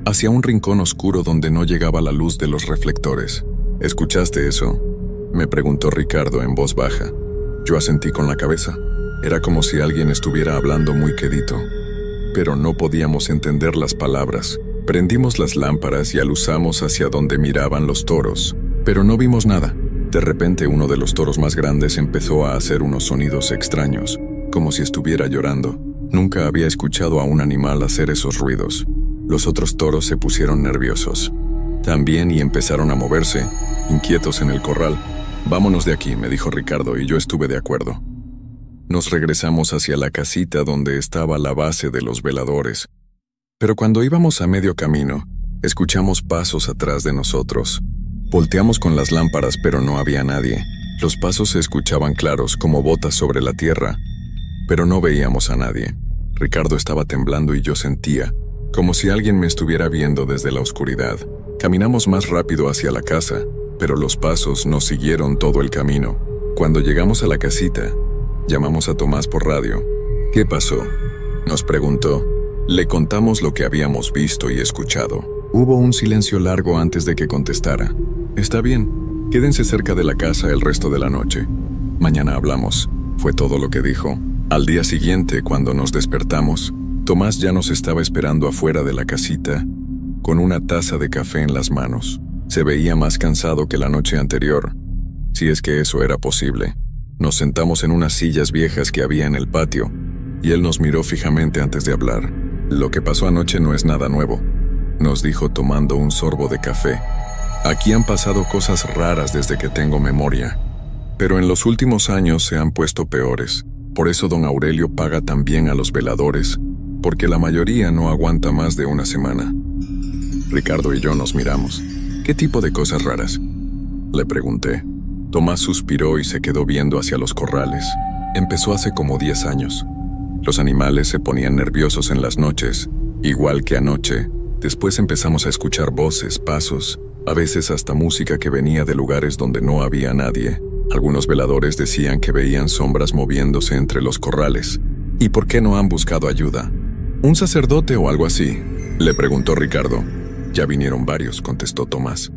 hacia un rincón oscuro donde no llegaba la luz de los reflectores. ¿Escuchaste eso?, me preguntó Ricardo en voz baja. Yo asentí con la cabeza. Era como si alguien estuviera hablando muy quedito, pero no podíamos entender las palabras. Prendimos las lámparas y aluzamos hacia donde miraban los toros, pero no vimos nada. De repente uno de los toros más grandes empezó a hacer unos sonidos extraños, como si estuviera llorando. Nunca había escuchado a un animal hacer esos ruidos. Los otros toros se pusieron nerviosos también y empezaron a moverse, inquietos en el corral. «Vámonos de aquí», me dijo Ricardo, y yo estuve de acuerdo. Nos regresamos hacia la casita donde estaba la base de los veladores. Pero cuando íbamos a medio camino, escuchamos pasos atrás de nosotros. Volteamos con las lámparas, pero no había nadie. Los pasos se escuchaban claros como botas sobre la tierra, pero no veíamos a nadie. Ricardo estaba temblando y yo sentía como si alguien me estuviera viendo desde la oscuridad. Caminamos más rápido hacia la casa, pero los pasos nos siguieron todo el camino. Cuando llegamos a la casita, llamamos a Tomás por radio. ¿Qué pasó?, nos preguntó. Le contamos lo que habíamos visto y escuchado. Hubo un silencio largo antes de que contestara. Está bien, quédense cerca de la casa el resto de la noche. Mañana hablamos, fue todo lo que dijo. Al día siguiente, cuando nos despertamos, Tomás ya nos estaba esperando afuera de la casita, con una taza de café en las manos. Se veía más cansado que la noche anterior, si es que eso era posible. Nos sentamos en unas sillas viejas que había en el patio, y él nos miró fijamente antes de hablar. Lo que pasó anoche no es nada nuevo, nos dijo tomando un sorbo de café. Aquí han pasado cosas raras desde que tengo memoria, pero en los últimos años se han puesto peores. Por eso don Aurelio paga también a los veladores, porque la mayoría no aguanta más de una semana. Ricardo y yo nos miramos. ¿Qué tipo de cosas raras?, le pregunté. Tomás suspiró y se quedó viendo hacia los corrales. Empezó hace como 10 años. Los animales se ponían nerviosos en las noches, igual que anoche. Después empezamos a escuchar voces, pasos, a veces hasta música que venía de lugares donde no había nadie. Algunos veladores decían que veían sombras moviéndose entre los corrales. ¿Y por qué no han buscado ayuda? ¿Un sacerdote o algo así?, le preguntó Ricardo. Ya vinieron varios, contestó Tomás.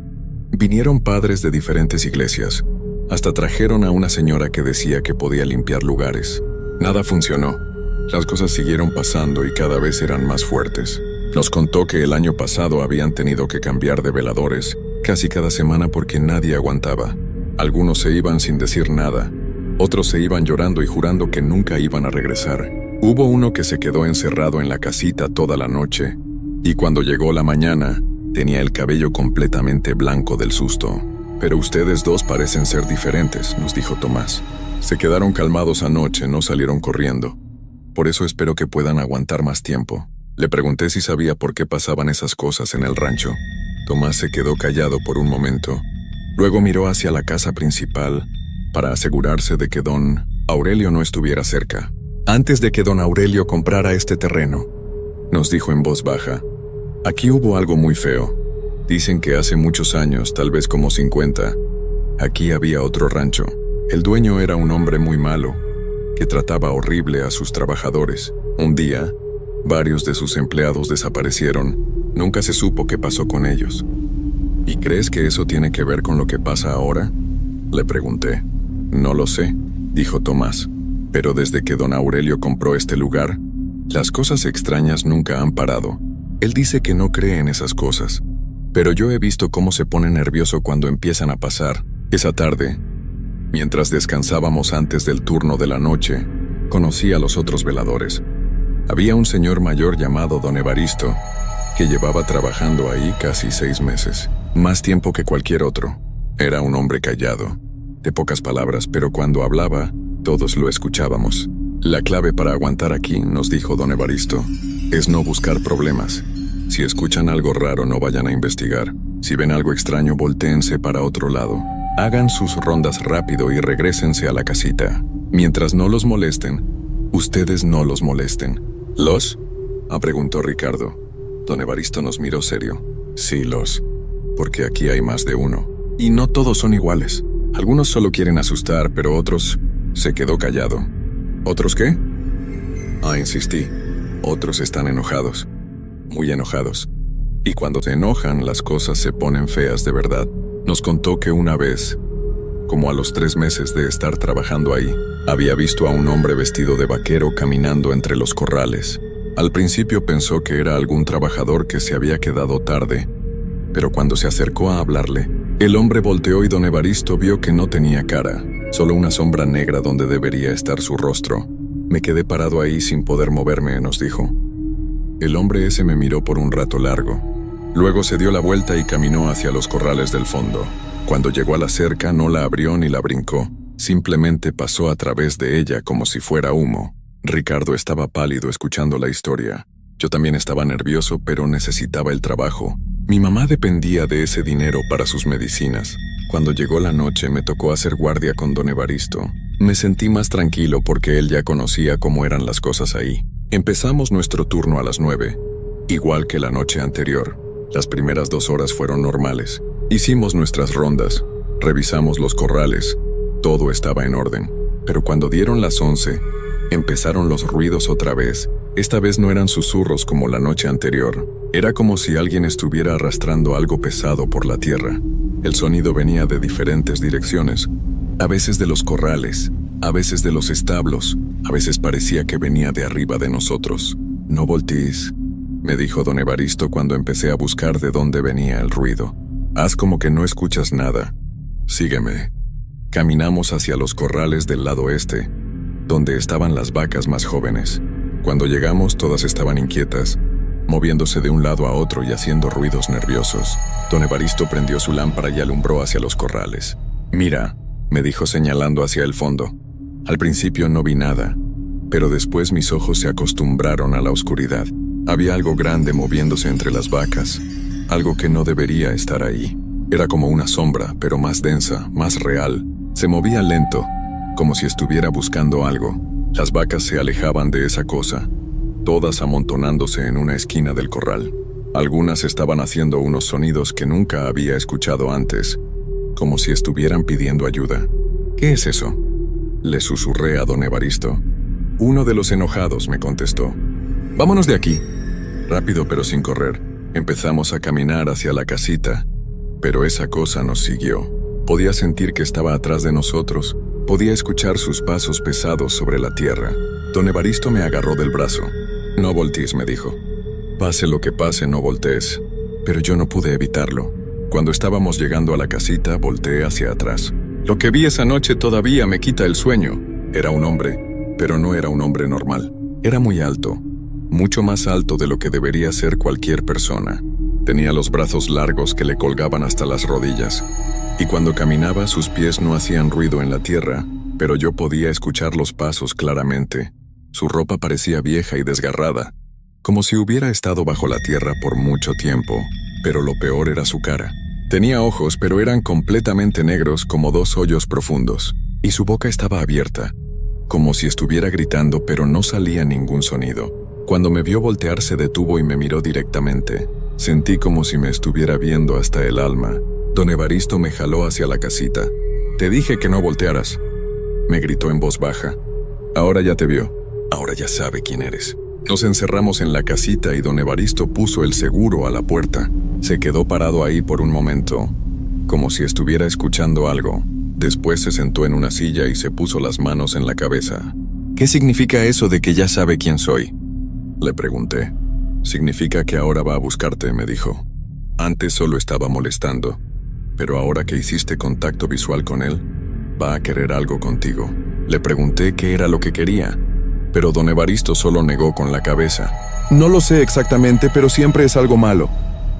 Vinieron padres de diferentes iglesias. Hasta trajeron a una señora que decía que podía limpiar lugares. Nada funcionó. Las cosas siguieron pasando y cada vez eran más fuertes. Nos contó que el año pasado habían tenido que cambiar de veladores casi cada semana porque nadie aguantaba. Algunos se iban sin decir nada. Otros se iban llorando y jurando que nunca iban a regresar. Hubo uno que se quedó encerrado en la casita toda la noche, y cuando llegó la mañana, tenía el cabello completamente blanco del susto. Pero ustedes dos parecen ser diferentes, nos dijo Tomás. Se quedaron calmados anoche, no salieron corriendo. Por eso espero que puedan aguantar más tiempo. Le pregunté si sabía por qué pasaban esas cosas en el rancho. Tomás se quedó callado por un momento. Luego miró hacia la casa principal para asegurarse de que don Aurelio no estuviera cerca. Antes de que don Aurelio comprara este terreno, nos dijo en voz baja, aquí hubo algo muy feo. Dicen que hace muchos años, tal vez como 50, aquí había otro rancho. El dueño era un hombre muy malo, que trataba horrible a sus trabajadores. Un día, varios de sus empleados desaparecieron. Nunca se supo qué pasó con ellos. ¿Y crees que eso tiene que ver con lo que pasa ahora?, le pregunté. No lo sé, dijo Tomás, pero desde que don Aurelio compró este lugar, las cosas extrañas nunca han parado. Él dice que no cree en esas cosas, pero yo he visto cómo se pone nervioso cuando empiezan a pasar. Esa tarde, mientras descansábamos antes del turno de la noche, conocí a los otros veladores. Había un señor mayor llamado don Evaristo, que llevaba trabajando ahí casi 6 meses, más tiempo que cualquier otro. Era un hombre callado, de pocas palabras, pero cuando hablaba, todos lo escuchábamos. La clave para aguantar aquí, nos dijo don Evaristo, es no buscar problemas. Si escuchan algo raro, no vayan a investigar. Si ven algo extraño, voltéense para otro lado. Hagan sus rondas rápido y regrésense a la casita. Mientras no los molesten, ustedes no los molesten. ¿Los?, preguntó Ricardo. Don Evaristo nos miró serio. Sí, porque aquí hay más de uno. Y no todos son iguales. Algunos solo quieren asustar, pero otros... Se quedó callado. ¿Otros qué?, insistí. Otros están enojados. Muy enojados. Y cuando se enojan, las cosas se ponen feas de verdad. Nos contó que una vez, como a los 3 meses de estar trabajando ahí, había visto a un hombre vestido de vaquero caminando entre los corrales. Al principio pensó que era algún trabajador que se había quedado tarde, pero cuando se acercó a hablarle, el hombre volteó y don Evaristo vio que no tenía cara, solo una sombra negra donde debería estar su rostro. Me quedé parado ahí sin poder moverme, nos dijo. El hombre ese me miró por un rato largo. Luego se dio la vuelta y caminó hacia los corrales del fondo. Cuando llegó a la cerca, no la abrió ni la brincó. Simplemente pasó a través de ella como si fuera humo. Ricardo estaba pálido escuchando la historia. Yo también estaba nervioso, pero necesitaba el trabajo. Mi mamá dependía de ese dinero para sus medicinas. Cuando llegó la noche me tocó hacer guardia con don Evaristo. Me sentí más tranquilo porque él ya conocía cómo eran las cosas ahí. Empezamos nuestro turno a las 9, igual que la noche anterior. Las primeras 2 horas fueron normales. Hicimos nuestras rondas, revisamos los corrales, todo estaba en orden. Pero cuando dieron las 11, empezaron los ruidos otra vez. Esta vez no eran susurros como la noche anterior. Era como si alguien estuviera arrastrando algo pesado por la tierra. El sonido venía de diferentes direcciones, a veces de los corrales, a veces de los establos, a veces parecía que venía de arriba de nosotros. «No voltees», me dijo don Evaristo cuando empecé a buscar de dónde venía el ruido. «Haz como que no escuchas nada. Sígueme». Caminamos hacia los corrales del lado este, donde estaban las vacas más jóvenes. Cuando llegamos, todas estaban inquietas, moviéndose de un lado a otro y haciendo ruidos nerviosos. Don Evaristo prendió su lámpara y alumbró hacia los corrales. «Mira», me dijo señalando hacia el fondo. Al principio no vi nada, pero después mis ojos se acostumbraron a la oscuridad. Había algo grande moviéndose entre las vacas, algo que no debería estar ahí. Era como una sombra, pero más densa, más real. Se movía lento, como si estuviera buscando algo. Las vacas se alejaban de esa cosa, todas amontonándose en una esquina del corral. Algunas estaban haciendo unos sonidos que nunca había escuchado antes, como si estuvieran pidiendo ayuda. «¿Qué es eso?», le susurré a don Evaristo. «Uno de los enojados», me contestó. «Vámonos de aquí». Rápido pero sin correr, empezamos a caminar hacia la casita, pero esa cosa nos siguió. Podía sentir que estaba atrás de nosotros, podía escuchar sus pasos pesados sobre la tierra. Don Evaristo me agarró del brazo. «No voltees», me dijo. «Pase lo que pase, no voltees». Pero yo no pude evitarlo. Cuando estábamos llegando a la casita, volteé hacia atrás. Lo que vi esa noche todavía me quita el sueño. Era un hombre, pero no era un hombre normal. Era muy alto, mucho más alto de lo que debería ser cualquier persona. Tenía los brazos largos que le colgaban hasta las rodillas, y cuando caminaba sus pies no hacían ruido en la tierra, pero yo podía escuchar los pasos claramente. Su ropa parecía vieja y desgarrada, como si hubiera estado bajo la tierra por mucho tiempo, pero lo peor era su cara. Tenía ojos, pero eran completamente negros como 2 hoyos profundos, y su boca estaba abierta, como si estuviera gritando, pero no salía ningún sonido. Cuando me vio voltear, se detuvo y me miró directamente. Sentí como si me estuviera viendo hasta el alma. Don Evaristo me jaló hacia la casita. «Te dije que no voltearas», me gritó en voz baja. «Ahora ya te vio. Ahora ya sabe quién eres». Nos encerramos en la casita y don Evaristo puso el seguro a la puerta. Se quedó parado ahí por un momento, como si estuviera escuchando algo. Después se sentó en una silla y se puso las manos en la cabeza. «¿Qué significa eso de que ya sabe quién soy?», le pregunté. «Significa que ahora va a buscarte», me dijo. «Antes solo estaba molestando, pero ahora que hiciste contacto visual con él, va a querer algo contigo». Le pregunté qué era lo que quería, pero don Evaristo solo negó con la cabeza. «No lo sé exactamente, pero siempre es algo malo».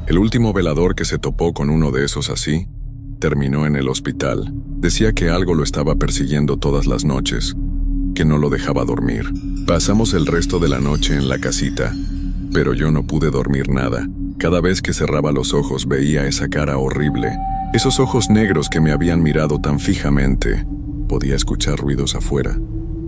El último velador que se topó con uno de esos así, terminó en el hospital. Decía que algo lo estaba persiguiendo todas las noches, que no lo dejaba dormir. Pasamos el resto de la noche en la casita, pero yo no pude dormir nada. Cada vez que cerraba los ojos veía esa cara horrible, esos ojos negros que me habían mirado tan fijamente. Podía escuchar ruidos afuera,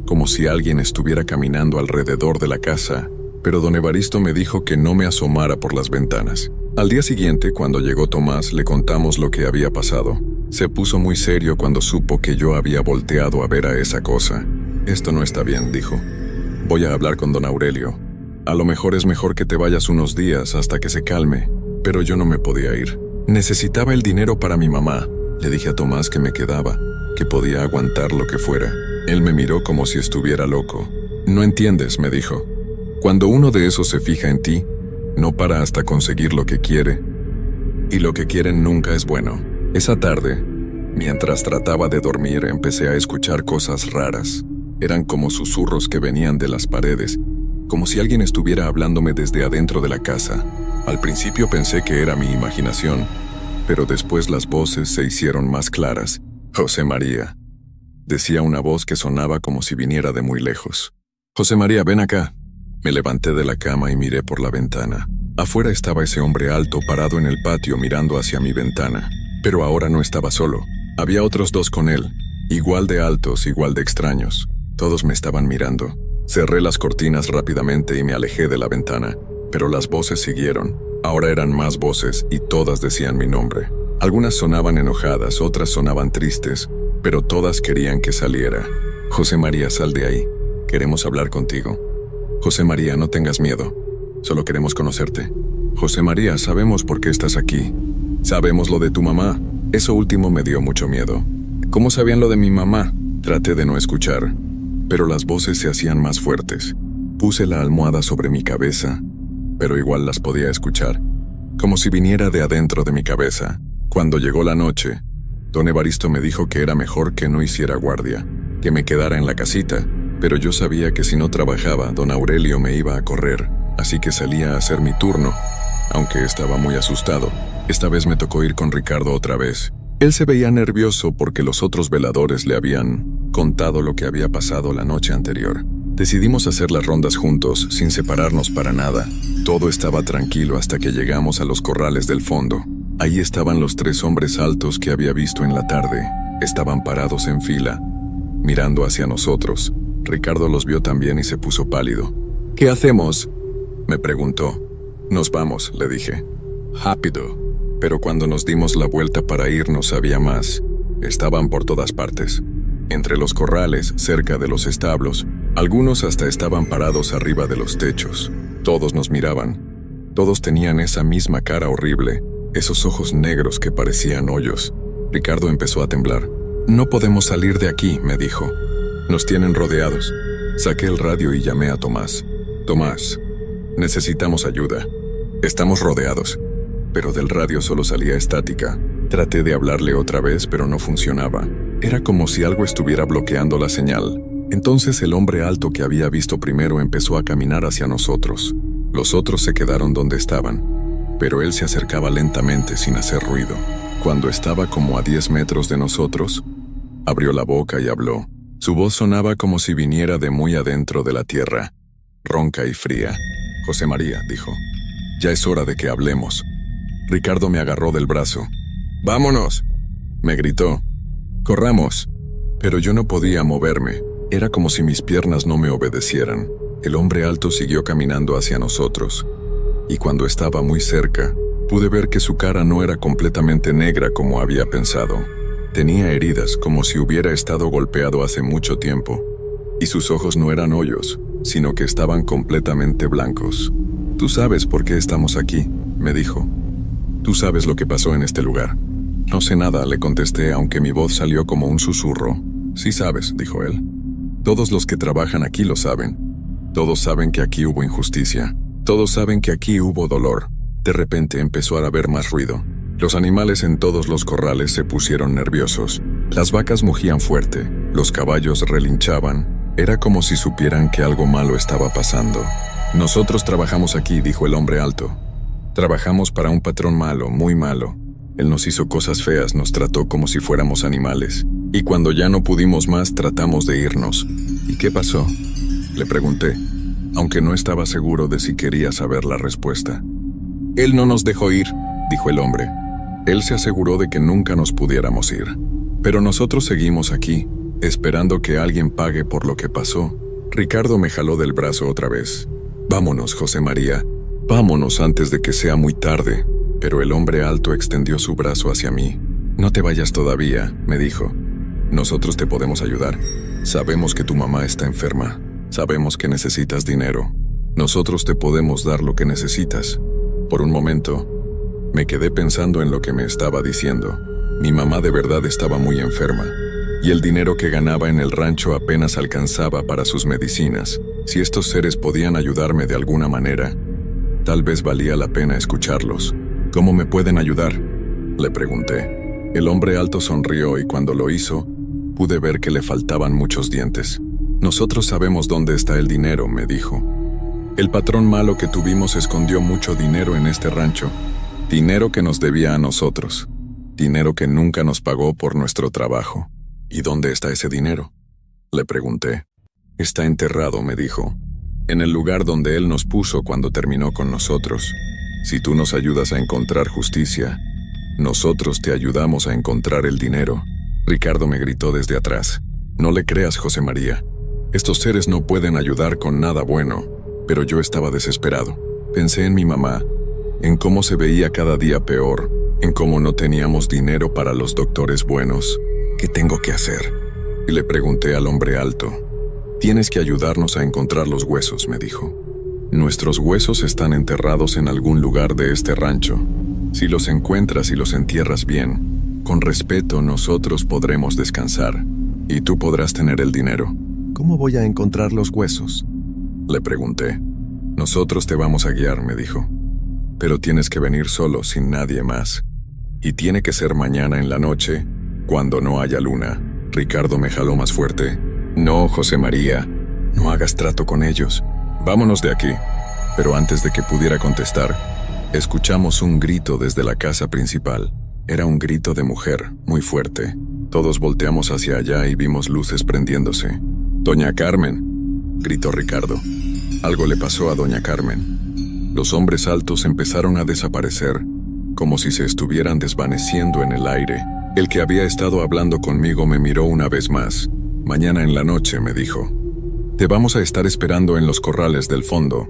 como si alguien estuviera caminando alrededor de la casa, pero don Evaristo me dijo que no me asomara por las ventanas. Al día siguiente, cuando llegó Tomás, le contamos lo que había pasado. Se puso muy serio cuando supo que yo había volteado a ver a esa cosa. «Esto no está bien», dijo. «Voy a hablar con don Aurelio. A lo mejor es mejor que te vayas unos días hasta que se calme». Pero yo no me podía ir. Necesitaba el dinero para mi mamá. Le dije a Tomás que me quedaba, que podía aguantar lo que fuera. Él me miró como si estuviera loco. «No entiendes», me dijo. «Cuando uno de esos se fija en ti, no para hasta conseguir lo que quiere. Y lo que quieren nunca es bueno». Esa tarde, mientras trataba de dormir, empecé a escuchar cosas raras. Eran como susurros que venían de las paredes, como si alguien estuviera hablándome desde adentro de la casa. Al principio pensé que era mi imaginación, pero después las voces se hicieron más claras. «José María», decía una voz que sonaba como si viniera de muy lejos. «José María, ven acá». Me levanté de la cama y miré por la ventana. Afuera estaba ese hombre alto parado en el patio mirando hacia mi ventana. Pero ahora no estaba solo. Había otros dos con él, igual de altos, igual de extraños. Todos me estaban mirando. Cerré las cortinas rápidamente y me alejé de la ventana, pero las voces siguieron. Ahora eran más voces y todas decían mi nombre. Algunas sonaban enojadas, otras sonaban tristes, pero todas querían que saliera. José María, sal de ahí. Queremos hablar contigo. José María, no tengas miedo. Solo queremos conocerte. José María, sabemos por qué estás aquí. Sabemos lo de tu mamá. Eso último me dio mucho miedo. ¿Cómo sabían lo de mi mamá? Traté de no escuchar, pero las voces se hacían más fuertes. Puse la almohada sobre mi cabeza, pero igual las podía escuchar, como si viniera de adentro de mi cabeza. Cuando llegó la noche, don Evaristo me dijo que era mejor que no hiciera guardia, que me quedara en la casita, pero yo sabía que si no trabajaba, don Aurelio me iba a correr, así que salía a hacer mi turno, aunque estaba muy asustado. Esta vez me tocó ir con Ricardo otra vez. Él se veía nervioso porque los otros veladores le habían contado lo que había pasado la noche anterior. Decidimos hacer las rondas juntos, sin separarnos para nada. Todo estaba tranquilo hasta que llegamos a los corrales del fondo. Ahí estaban los 3 hombres altos que había visto en la tarde. Estaban parados en fila, mirando hacia nosotros. Ricardo los vio también y se puso pálido. ¿Qué hacemos?, me preguntó. Nos vamos, le dije. Rápido. Pero cuando nos dimos la vuelta para irnos había más. Estaban por todas partes. Entre los corrales, cerca de los establos, algunos hasta estaban parados arriba de los techos. Todos nos miraban. Todos tenían esa misma cara horrible, esos ojos negros que parecían hoyos. Ricardo empezó a temblar. No podemos salir de aquí, me dijo. Nos tienen rodeados. Saqué el radio y llamé a Tomás. Tomás, necesitamos ayuda. Estamos rodeados. Pero del radio solo salía estática. Traté de hablarle otra vez, pero no funcionaba. Era como si algo estuviera bloqueando la señal. Entonces el hombre alto que había visto primero empezó a caminar hacia nosotros. Los otros se quedaron donde estaban, pero él se acercaba lentamente sin hacer ruido. Cuando estaba como a 10 metros de nosotros, abrió la boca y habló. Su voz sonaba como si viniera de muy adentro de la tierra, ronca y fría. José María, dijo, ya es hora de que hablemos. Ricardo me agarró del brazo. ¡Vámonos!, me gritó. ¡Corramos! Pero yo no podía moverme. Era como si mis piernas no me obedecieran. El hombre alto siguió caminando hacia nosotros. Y cuando estaba muy cerca, pude ver que su cara no era completamente negra como había pensado. Tenía heridas como si hubiera estado golpeado hace mucho tiempo. Y sus ojos no eran hoyos, sino que estaban completamente blancos. «Tú sabes por qué estamos aquí», me dijo. «Tú sabes lo que pasó en este lugar». «No sé nada», le contesté, aunque mi voz salió como un susurro. «Sí sabes», dijo él. «Todos los que trabajan aquí lo saben. Todos saben que aquí hubo injusticia. Todos saben que aquí hubo dolor». De repente empezó a haber más ruido. Los animales en todos los corrales se pusieron nerviosos. Las vacas mugían fuerte, los caballos relinchaban. Era como si supieran que algo malo estaba pasando. «Nosotros trabajamos aquí», dijo el hombre alto. «Trabajamos para un patrón malo, muy malo. Él nos hizo cosas feas, nos trató como si fuéramos animales. Y cuando ya no pudimos más, tratamos de irnos». «¿Y qué pasó?», le pregunté, aunque no estaba seguro de si quería saber la respuesta. «Él no nos dejó ir», dijo el hombre. Él se aseguró de que nunca nos pudiéramos ir. Pero nosotros seguimos aquí, esperando que alguien pague por lo que pasó. Ricardo me jaló del brazo otra vez. «Vámonos, José María. Vámonos antes de que sea muy tarde». Pero el hombre alto extendió su brazo hacia mí. «No te vayas todavía», me dijo. «Nosotros te podemos ayudar. Sabemos que tu mamá está enferma. Sabemos que necesitas dinero. Nosotros te podemos dar lo que necesitas». Por un momento, me quedé pensando en lo que me estaba diciendo. Mi mamá de verdad estaba muy enferma, y el dinero que ganaba en el rancho apenas alcanzaba para sus medicinas. Si estos seres podían ayudarme de alguna manera, tal vez valía la pena escucharlos. «¿Cómo me pueden ayudar?», le pregunté. El hombre alto sonrió y cuando lo hizo, pude ver que le faltaban muchos dientes. «Nosotros sabemos dónde está el dinero», me dijo. «El patrón malo que tuvimos escondió mucho dinero en este rancho. Dinero que nos debía a nosotros. Dinero que nunca nos pagó por nuestro trabajo». «¿Y dónde está ese dinero?», le pregunté. «Está enterrado», me dijo, «en el lugar donde él nos puso cuando terminó con nosotros. Si tú nos ayudas a encontrar justicia, Nosotros te ayudamos a encontrar el dinero. Ricardo me gritó desde atrás. No le creas, José María. Estos seres no pueden ayudar con nada bueno. Pero yo estaba desesperado. Pensé en mi mamá, en cómo se veía cada día peor, en cómo no teníamos dinero para los doctores buenos. ¿Qué tengo que hacer? Y le pregunté al hombre alto. Tienes que ayudarnos a encontrar los huesos, me dijo. Nuestros huesos están enterrados en algún lugar de este rancho. Si los encuentras y los entierras bien, con respeto nosotros podremos descansar, y tú podrás tener el dinero. ¿Cómo voy a encontrar los huesos? Le pregunté. Nosotros te vamos a guiar, me dijo. Pero tienes que venir solo, sin nadie más. Y tiene que ser mañana en la noche, cuando no haya luna. Ricardo me jaló más fuerte. No, José María, no hagas trato con ellos. Vámonos de aquí. Pero antes de que pudiera contestar, escuchamos un grito desde la casa principal. Era un grito de mujer, muy fuerte. Todos volteamos hacia allá y vimos luces prendiéndose. «Doña Carmen», gritó Ricardo. Algo le pasó a Doña Carmen. Los hombres altos empezaron a desaparecer, como si se estuvieran desvaneciendo en el aire. El que había estado hablando conmigo me miró una vez más. Mañana en la noche, me dijo. Te vamos a estar esperando en los corrales del fondo.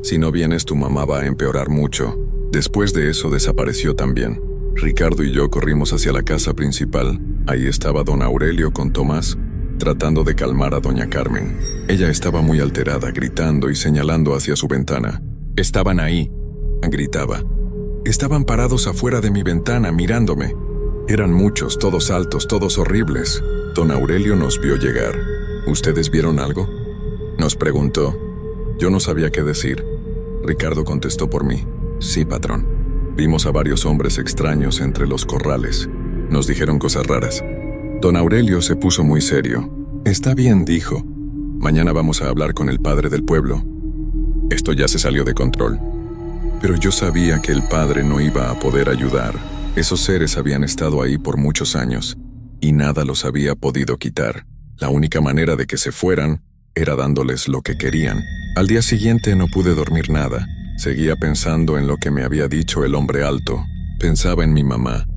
Si no vienes, tu mamá va a empeorar mucho. Después de eso desapareció también. Ricardo y yo corrimos hacia la casa principal. Ahí estaba don Aurelio con Tomás, tratando de calmar a doña Carmen. Ella estaba muy alterada, gritando y señalando hacia su ventana. Estaban ahí, gritaba. Estaban parados afuera de mi ventana, mirándome. Eran muchos, todos altos, todos horribles. Don Aurelio nos vio llegar. ¿Ustedes vieron algo?, nos preguntó. Yo no sabía qué decir. Ricardo contestó por mí. Sí, patrón. Vimos a varios hombres extraños entre los corrales. Nos dijeron cosas raras. Don Aurelio se puso muy serio. Está bien, dijo. Mañana vamos a hablar con el padre del pueblo. Esto ya se salió de control. Pero yo sabía que el padre no iba a poder ayudar. Esos seres habían estado ahí por muchos años, y nada los había podido quitar. La única manera de que se fueran era dándoles lo que querían. Al día siguiente no pude dormir nada. Seguía pensando en lo que me había dicho el hombre alto. Pensaba en mi mamá,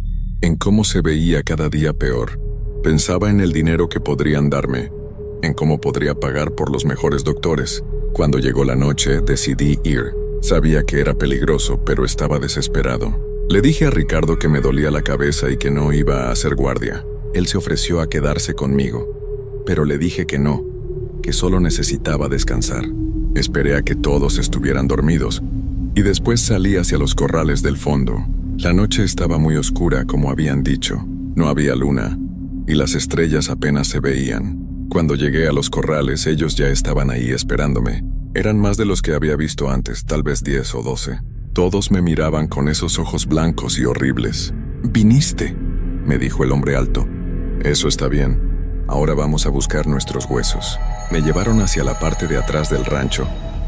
en cómo se veía cada día peor. Pensaba en el dinero que podrían darme, en cómo podría pagar por los mejores doctores. Cuando llegó la noche, decidí ir. Sabía que era peligroso, pero estaba desesperado. Le dije a Ricardo que me dolía la cabeza y que no iba a hacer guardia. Él se ofreció a quedarse conmigo, pero le dije que no, que solo necesitaba descansar. Esperé a que todos estuvieran dormidos, y después salí hacia los corrales del fondo. La noche estaba muy oscura, como habían dicho. No había luna, y las estrellas apenas se veían. Cuando llegué a los corrales, ellos ya estaban ahí esperándome. Eran más de los que había visto antes, tal vez 10 o 12. Todos me miraban con esos ojos blancos y horribles. «¿Viniste?», me dijo el hombre alto. «Eso está bien. Ahora vamos a buscar nuestros huesos». Me llevaron hacia la parte de atrás del rancho,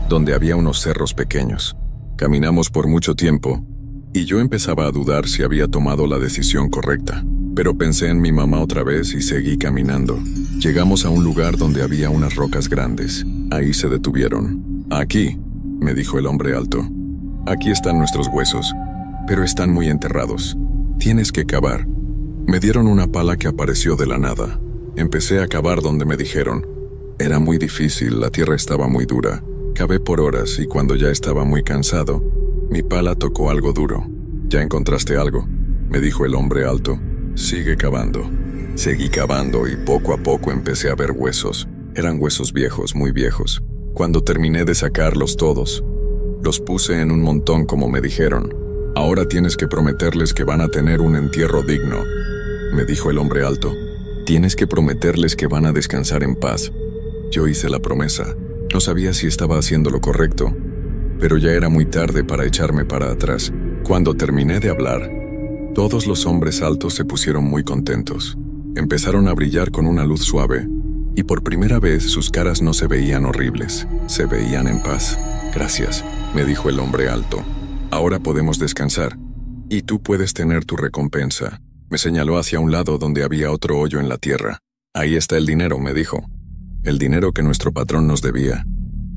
donde había unos cerros pequeños. Caminamos por mucho tiempo, y yo empezaba a dudar si había tomado la decisión correcta. Pero pensé en mi mamá otra vez y seguí caminando. Llegamos a un lugar donde había unas rocas grandes. Ahí se detuvieron. «Aquí», me dijo el hombre alto. «Aquí están nuestros huesos, pero están muy enterrados. Tienes que cavar». Me dieron una pala que apareció de la nada. Empecé a cavar donde me dijeron. Era muy difícil, la tierra estaba muy dura. Cavé por horas y cuando ya estaba muy cansado, mi pala tocó algo duro. «¿Ya encontraste algo?», me dijo el hombre alto. «Sigue cavando». Seguí cavando y poco a poco empecé a ver huesos. Eran huesos viejos, muy viejos. Cuando terminé de sacarlos todos, los puse en un montón como me dijeron. «Ahora tienes que prometerles que van a tener un entierro digno», me dijo el hombre alto. «Tienes que prometerles que van a descansar en paz». Yo hice la promesa. No sabía si estaba haciendo lo correcto, pero ya era muy tarde para echarme para atrás. Cuando terminé de hablar, todos los hombres altos se pusieron muy contentos. Empezaron a brillar con una luz suave, y por primera vez sus caras no se veían horribles, se veían en paz. «Gracias», me dijo el hombre alto. «Ahora podemos descansar, y tú puedes tener tu recompensa». Me señaló hacia un lado donde había otro hoyo en la tierra. «Ahí está el dinero», me dijo. «El dinero que nuestro patrón nos debía.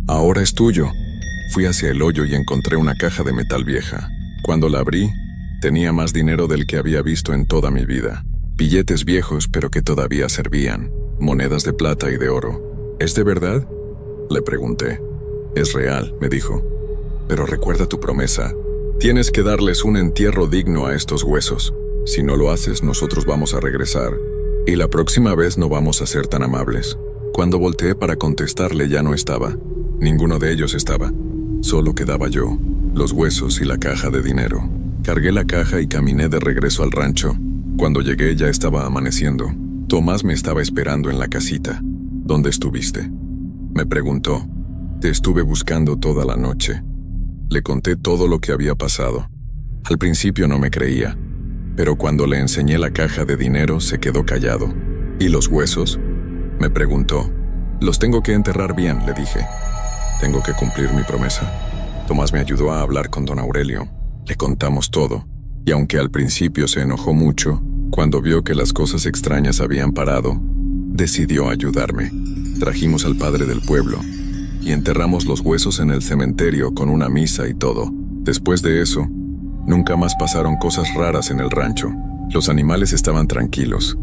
Ahora es tuyo». Fui hacia el hoyo y encontré una caja de metal vieja. Cuando la abrí, Tenía más dinero del que había visto en toda mi vida. Billetes viejos, pero que todavía servían. Monedas de plata y de oro. ¿Es de verdad?, le pregunté. Es real, me dijo. Pero recuerda tu promesa. Tienes que darles un entierro digno a estos huesos. Si no lo haces, nosotros vamos a regresar. Y la próxima vez no vamos a ser tan amables. Cuando volteé para contestarle ya no estaba. Ninguno de ellos estaba. Solo quedaba yo, los huesos y la caja de dinero. Cargué la caja y caminé de regreso al rancho. Cuando llegué ya estaba amaneciendo. Tomás me estaba esperando en la casita. ¿Dónde estuviste?, me preguntó. Te estuve buscando toda la noche. Le conté todo lo que había pasado. Al principio no me creía, pero cuando le enseñé la caja de dinero se quedó callado. ¿Y los huesos?, me preguntó. Los tengo que enterrar bien, le dije. Tengo que cumplir mi promesa. Tomás me ayudó a hablar con don Aurelio. Le contamos todo, y aunque al principio se enojó mucho, cuando vio que las cosas extrañas habían parado, decidió ayudarme. Trajimos al padre del pueblo y enterramos los huesos en el cementerio con una misa y todo. Después de eso, nunca más pasaron cosas raras en el rancho. Los animales estaban tranquilos.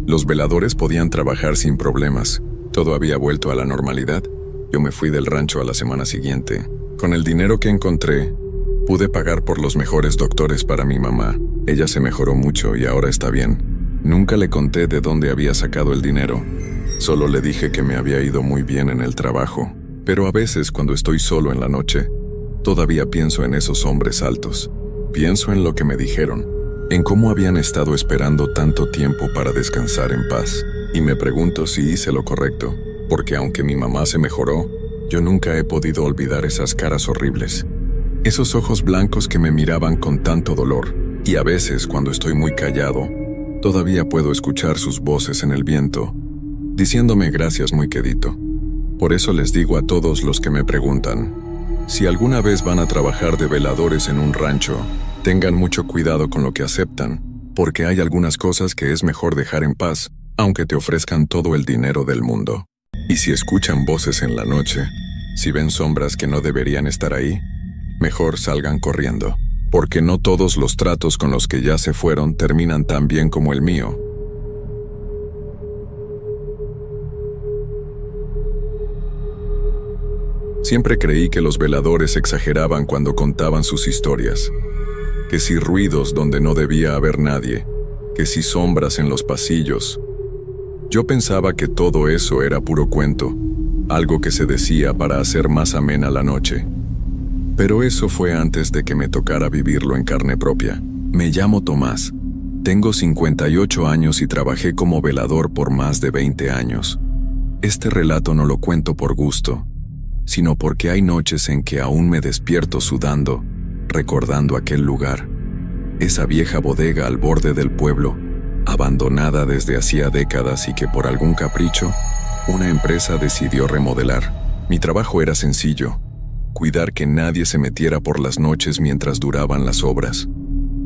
Los veladores podían trabajar sin problemas. Todo había vuelto a la normalidad. Yo me fui del rancho a la semana siguiente. Con el dinero que encontré, pude pagar por los mejores doctores para mi mamá. Ella se mejoró mucho y ahora está bien. Nunca le conté de dónde había sacado el dinero. Solo le dije que me había ido muy bien en el trabajo. Pero a veces, cuando estoy solo en la noche, todavía pienso en esos hombres altos. Pienso en lo que me dijeron, en cómo habían estado esperando tanto tiempo para descansar en paz. Y me pregunto si hice lo correcto, porque aunque mi mamá se mejoró, yo nunca he podido olvidar esas caras horribles. Esos ojos blancos que me miraban con tanto dolor. Y a veces, cuando estoy muy callado, todavía puedo escuchar sus voces en el viento, diciéndome gracias muy quedito. Por eso les digo a todos los que me preguntan, si alguna vez van a trabajar de veladores en un rancho, tengan mucho cuidado con lo que aceptan, porque hay algunas cosas que es mejor dejar en paz, aunque te ofrezcan todo el dinero del mundo. Y si escuchan voces en la noche, si ven sombras que no deberían estar ahí, mejor salgan corriendo, porque no todos los tratos con los que ya se fueron terminan tan bien como el mío. Siempre creí que los veladores exageraban cuando contaban sus historias, que si ruidos donde no debía haber nadie, que si sombras en los pasillos. Yo pensaba que todo eso era puro cuento, algo que se decía para hacer más amena la noche. Pero eso fue antes de que me tocara vivirlo en carne propia. Me llamo Tomás. Tengo 58 años y trabajé como velador por más de 20 años. Este relato no lo cuento por gusto, sino porque hay noches en que aún me despierto sudando, recordando aquel lugar, esa vieja bodega al borde del pueblo, abandonada desde hacía décadas y que por algún capricho, una empresa decidió remodelar. Mi trabajo era sencillo, cuidar que nadie se metiera por las noches mientras duraban las obras.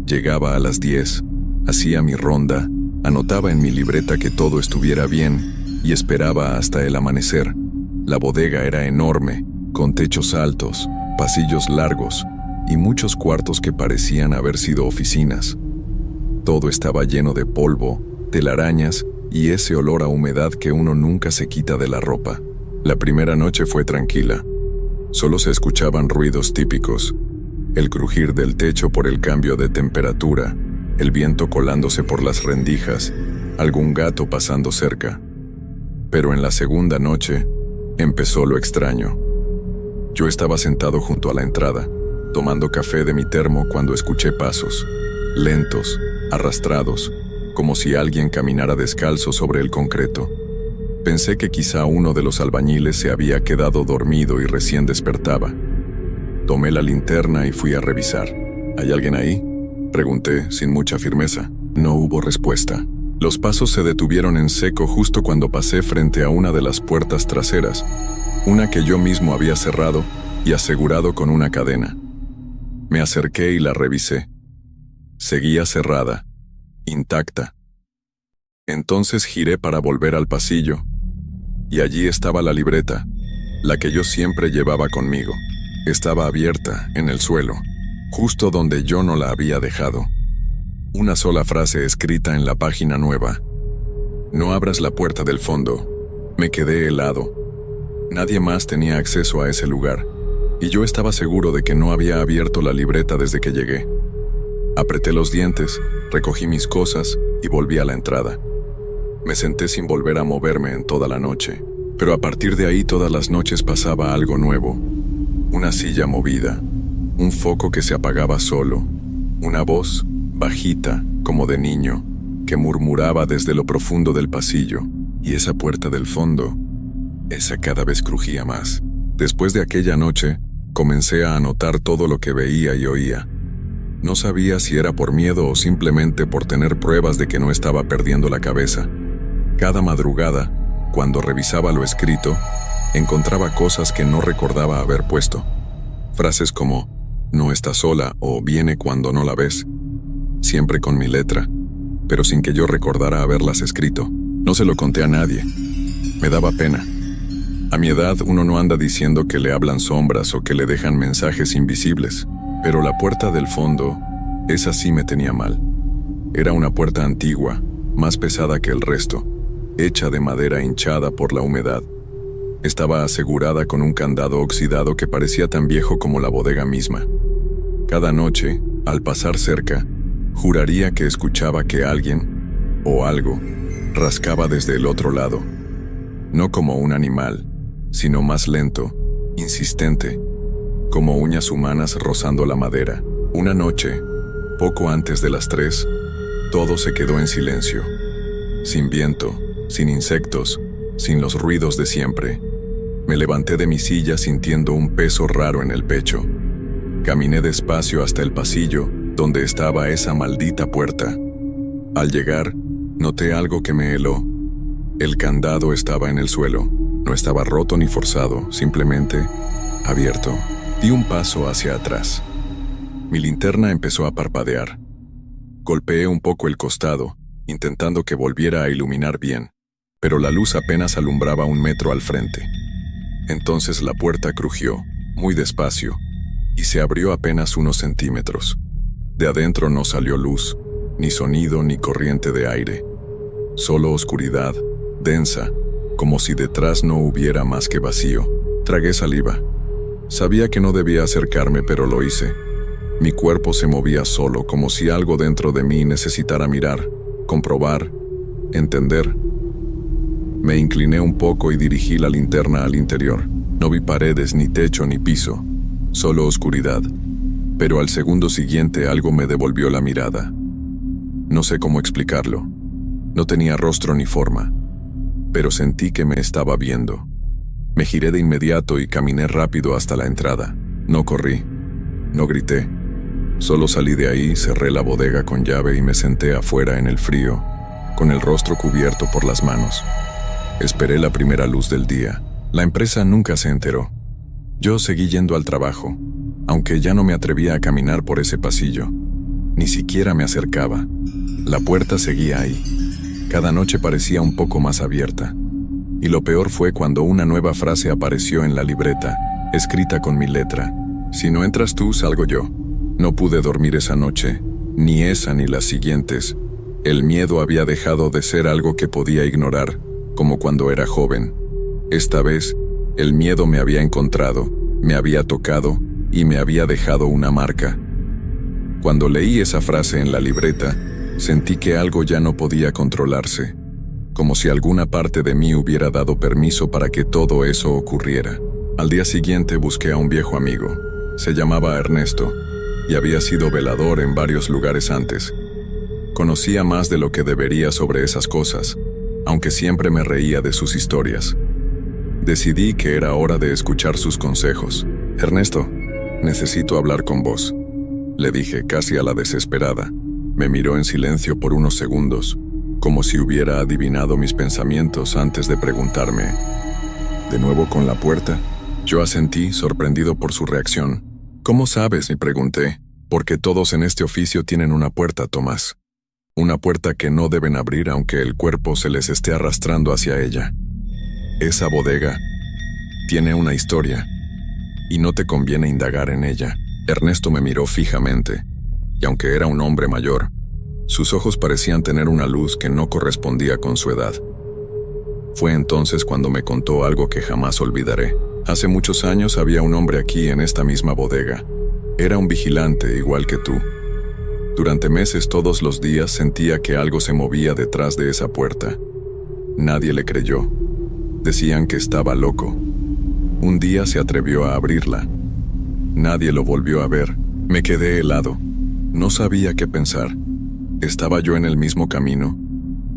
Llegaba a las 10, hacía mi ronda, anotaba en mi libreta que todo estuviera bien y esperaba hasta el amanecer. La bodega era enorme, con techos altos, pasillos largos y muchos cuartos que parecían haber sido oficinas. Todo estaba lleno de polvo, telarañas y ese olor a humedad que uno nunca se quita de la ropa. La primera noche fue tranquila. Solo se escuchaban ruidos típicos, el crujir del techo por el cambio de temperatura, el viento colándose por las rendijas, algún gato pasando cerca. Pero en la segunda noche, empezó lo extraño. Yo estaba sentado junto a la entrada, tomando café de mi termo cuando escuché pasos, lentos, arrastrados, como si alguien caminara descalzo sobre el concreto. Pensé que quizá uno de los albañiles se había quedado dormido y recién despertaba. Tomé la linterna y fui a revisar. ¿Hay alguien ahí?, pregunté sin mucha firmeza. No hubo respuesta. Los pasos se detuvieron en seco justo cuando pasé frente a una de las puertas traseras, una que yo mismo había cerrado y asegurado con una cadena. Me acerqué y la revisé. Seguía cerrada, intacta. Entonces giré para volver al pasillo, y allí estaba la libreta, la que yo siempre llevaba conmigo. Estaba abierta, en el suelo, justo donde yo no la había dejado. Una sola frase escrita en la página nueva. No abras la puerta del fondo. Me quedé helado. Nadie más tenía acceso a ese lugar, y yo estaba seguro de que no había abierto la libreta desde que llegué. Apreté los dientes, recogí mis cosas y volví a la entrada. Me senté sin volver a moverme en toda la noche, pero a partir de ahí todas las noches pasaba algo nuevo. Una silla movida, un foco que se apagaba solo, una voz, bajita, como de niño, que murmuraba desde lo profundo del pasillo, y esa puerta del fondo, esa cada vez crujía más. Después de aquella noche, comencé a anotar todo lo que veía y oía. No sabía si era por miedo o simplemente por tener pruebas de que no estaba perdiendo la cabeza. Cada madrugada, cuando revisaba lo escrito, encontraba cosas que no recordaba haber puesto. Frases como, no estás sola o viene cuando no la ves. Siempre con mi letra, pero sin que yo recordara haberlas escrito. No se lo conté a nadie. Me daba pena. A mi edad uno no anda diciendo que le hablan sombras o que le dejan mensajes invisibles. Pero la puerta del fondo, esa sí me tenía mal. Era una puerta antigua, más pesada que el resto, hecha de madera hinchada por la humedad. Estaba asegurada con un candado oxidado que parecía tan viejo como la bodega misma. Cada noche, al pasar cerca, juraría que escuchaba que alguien, o algo, rascaba desde el otro lado. No como un animal, sino más lento, insistente, como uñas humanas rozando la madera. Una noche, poco antes de las 3, todo se quedó en silencio. Sin viento, sin insectos, sin los ruidos de siempre. Me levanté de mi silla sintiendo un peso raro en el pecho. Caminé despacio hasta el pasillo, donde estaba esa maldita puerta. Al llegar, noté algo que me heló. El candado estaba en el suelo. No estaba roto ni forzado, simplemente abierto. Di un paso hacia atrás. Mi linterna empezó a parpadear. Golpeé un poco el costado, intentando que volviera a iluminar bien, pero la luz apenas alumbraba 1 metro al frente. Entonces la puerta crujió, muy despacio, y se abrió apenas unos centímetros. De adentro no salió luz, ni sonido ni corriente de aire. Solo oscuridad, densa, como si detrás no hubiera más que vacío. Tragué saliva. Sabía que no debía acercarme, pero lo hice. Mi cuerpo se movía solo, como si algo dentro de mí necesitara mirar, comprobar, entender. Me incliné un poco y dirigí la linterna al interior. No vi paredes, ni techo, ni piso, solo oscuridad. Pero al segundo siguiente algo me devolvió la mirada. No sé cómo explicarlo. No tenía rostro ni forma, pero sentí que me estaba viendo. Me giré de inmediato y caminé rápido hasta la entrada. No corrí, no grité. Solo salí de ahí, cerré la bodega con llave y me senté afuera en el frío, con el rostro cubierto por las manos. Esperé la primera luz del día. La empresa nunca se enteró. Yo seguí yendo al trabajo, aunque ya no me atrevía a caminar por ese pasillo. Ni siquiera me acercaba. La puerta seguía ahí. Cada noche parecía un poco más abierta. Y lo peor fue cuando una nueva frase apareció en la libreta, escrita con mi letra. Si no entras tú, salgo yo. No pude dormir esa noche, ni esa ni las siguientes. El miedo había dejado de ser algo que podía ignorar, como cuando era joven. Esta vez, el miedo me había encontrado, me había tocado y me había dejado una marca. Cuando leí esa frase en la libreta, sentí que algo ya no podía controlarse, como si alguna parte de mí hubiera dado permiso para que todo eso ocurriera. Al día siguiente busqué a un viejo amigo. Se llamaba Ernesto, y había sido velador en varios lugares antes. Conocía más de lo que debería sobre esas cosas, aunque siempre me reía de sus historias. Decidí que era hora de escuchar sus consejos. «Ernesto, necesito hablar con vos», le dije casi a la desesperada. Me miró en silencio por unos segundos, como si hubiera adivinado mis pensamientos antes de preguntarme, ¿de nuevo con la puerta? Yo asentí, sorprendido por su reacción. «¿Cómo sabes?», le pregunté. «Porque todos en este oficio tienen una puerta, Tomás. Una puerta que no deben abrir aunque el cuerpo se les esté arrastrando hacia ella. Esa bodega tiene una historia, y no te conviene indagar en ella». Ernesto me miró fijamente, y aunque era un hombre mayor, Sus ojos parecían tener una luz que no correspondía con su edad. Fue entonces cuando me contó algo que jamás olvidaré. Hace muchos años había un hombre aquí en esta misma bodega. Era un vigilante igual que tú. Durante meses todos los días sentía que algo se movía detrás de esa puerta. Nadie le creyó. Decían que estaba loco. Un día se atrevió a abrirla. Nadie lo volvió a ver. Me quedé helado. No sabía qué pensar. ¿Estaba yo en el mismo camino?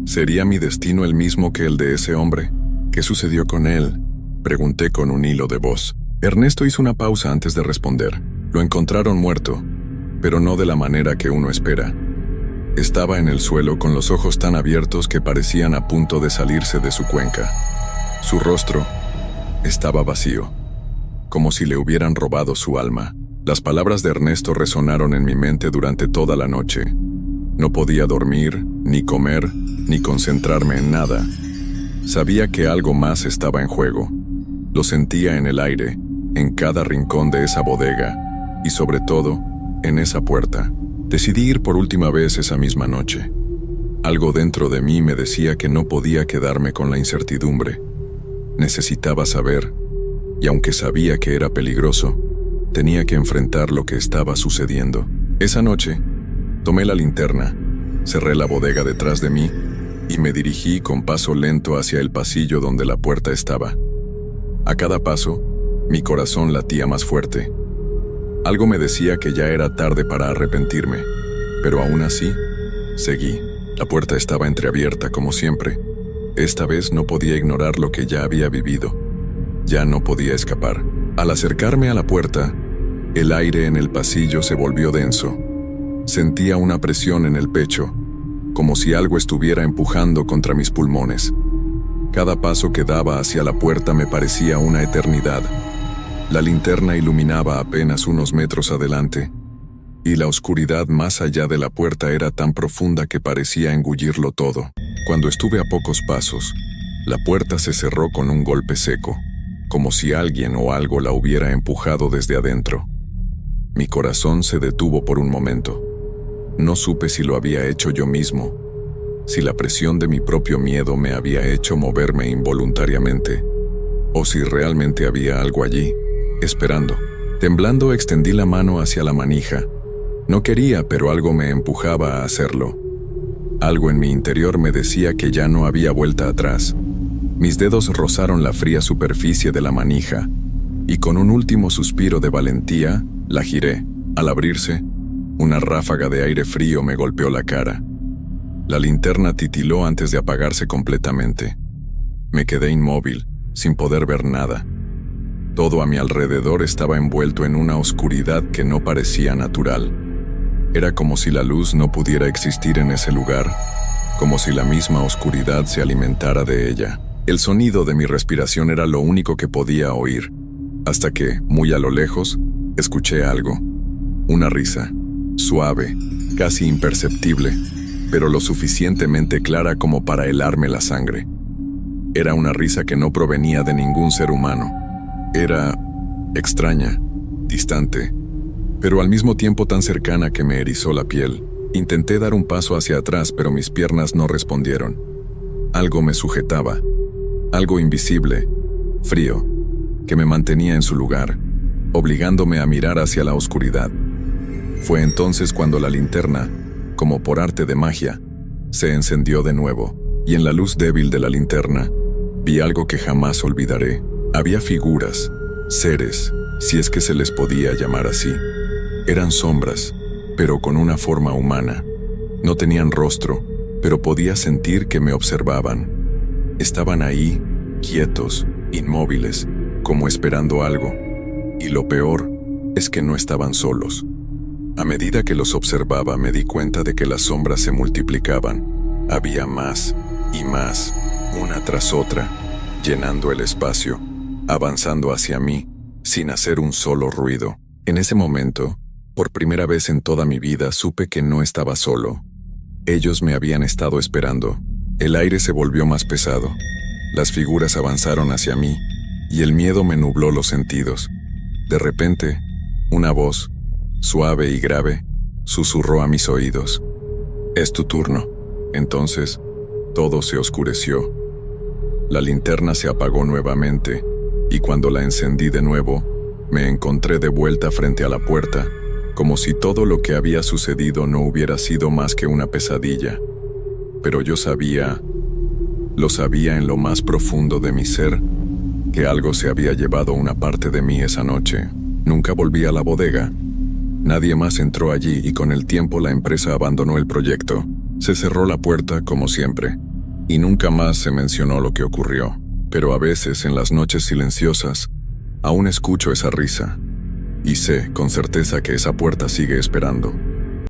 ¿Sería mi destino el mismo que el de ese hombre? ¿Qué sucedió con él? Pregunté con un hilo de voz. Ernesto hizo una pausa antes de responder. Lo encontraron muerto, pero no de la manera que uno espera. Estaba en el suelo con los ojos tan abiertos que parecían a punto de salirse de su cuenca. Su rostro estaba vacío, como si le hubieran robado su alma. Las palabras de Ernesto resonaron en mi mente durante toda la noche. No podía dormir, ni comer, ni concentrarme en nada. Sabía que algo más estaba en juego. Lo sentía en el aire, en cada rincón de esa bodega, y sobre todo, en esa puerta. Decidí ir por última vez esa misma noche. Algo dentro de mí me decía que no podía quedarme con la incertidumbre. Necesitaba saber, y aunque sabía que era peligroso, tenía que enfrentar lo que estaba sucediendo. Esa noche, tomé la linterna, cerré la bodega detrás de mí y me dirigí con paso lento hacia el pasillo donde la puerta estaba. A cada paso, mi corazón latía más fuerte. Algo me decía que ya era tarde para arrepentirme, pero aún así, seguí. La puerta estaba entreabierta como siempre. Esta vez no podía ignorar lo que ya había vivido. Ya no podía escapar. Al acercarme a la puerta, el aire en el pasillo se volvió denso. Sentía una presión en el pecho, como si algo estuviera empujando contra mis pulmones. Cada paso que daba hacia la puerta me parecía una eternidad. La linterna iluminaba apenas unos metros adelante, y la oscuridad más allá de la puerta era tan profunda que parecía engullirlo todo. Cuando estuve a pocos pasos, la puerta se cerró con un golpe seco, como si alguien o algo la hubiera empujado desde adentro. Mi corazón se detuvo por un momento. No supe si lo había hecho yo mismo, si la presión de mi propio miedo me había hecho moverme involuntariamente, o si realmente había algo allí, esperando. Temblando extendí la mano hacia la manija. No quería, pero algo me empujaba a hacerlo. Algo en mi interior me decía que ya no había vuelta atrás. Mis dedos rozaron la fría superficie de la manija, y con un último suspiro de valentía, la giré. Al abrirse, una ráfaga de aire frío me golpeó la cara. La linterna titiló antes de apagarse completamente. Me quedé inmóvil, sin poder ver nada. Todo a mi alrededor estaba envuelto en una oscuridad que no parecía natural. Era como si la luz no pudiera existir en ese lugar, como si la misma oscuridad se alimentara de ella. El sonido de mi respiración era lo único que podía oír, hasta que, muy a lo lejos, escuché algo. Una risa, suave, casi imperceptible, pero lo suficientemente clara como para helarme la sangre. Era una risa que no provenía de ningún ser humano. Era extraña, distante, pero al mismo tiempo tan cercana que me erizó la piel. Intenté dar un paso hacia atrás, pero mis piernas no respondieron. Algo me sujetaba, algo invisible, frío, que me mantenía en su lugar, obligándome a mirar hacia la oscuridad. Fue entonces cuando la linterna, como por arte de magia, se encendió de nuevo, y en la luz débil de la linterna, vi algo que jamás olvidaré. Había figuras, seres, si es que se les podía llamar así. Eran sombras, pero con una forma humana. No tenían rostro, pero podía sentir que me observaban. Estaban ahí, quietos, inmóviles, como esperando algo. Y lo peor es que no estaban solos. A medida que los observaba, me di cuenta de que las sombras se multiplicaban. Había más y más, una tras otra, llenando el espacio, avanzando hacia mí, sin hacer un solo ruido. En ese momento, por primera vez en toda mi vida, supe que no estaba solo. Ellos me habían estado esperando. El aire se volvió más pesado. Las figuras avanzaron hacia mí, y el miedo me nubló los sentidos. De repente, una voz, suave y grave, susurró a mis oídos. Es tu turno. Entonces, todo se oscureció. La linterna se apagó nuevamente, y cuando la encendí de nuevo, me encontré de vuelta frente a la puerta, como si todo lo que había sucedido no hubiera sido más que una pesadilla. Pero yo sabía, lo sabía en lo más profundo de mi ser, que algo se había llevado una parte de mí esa noche. Nunca volví a la bodega. Nadie más entró allí y con el tiempo la empresa abandonó el proyecto. Se cerró la puerta como siempre, y nunca más se mencionó lo que ocurrió. Pero a veces, en las noches silenciosas, aún escucho esa risa, y sé con certeza que esa puerta sigue esperando.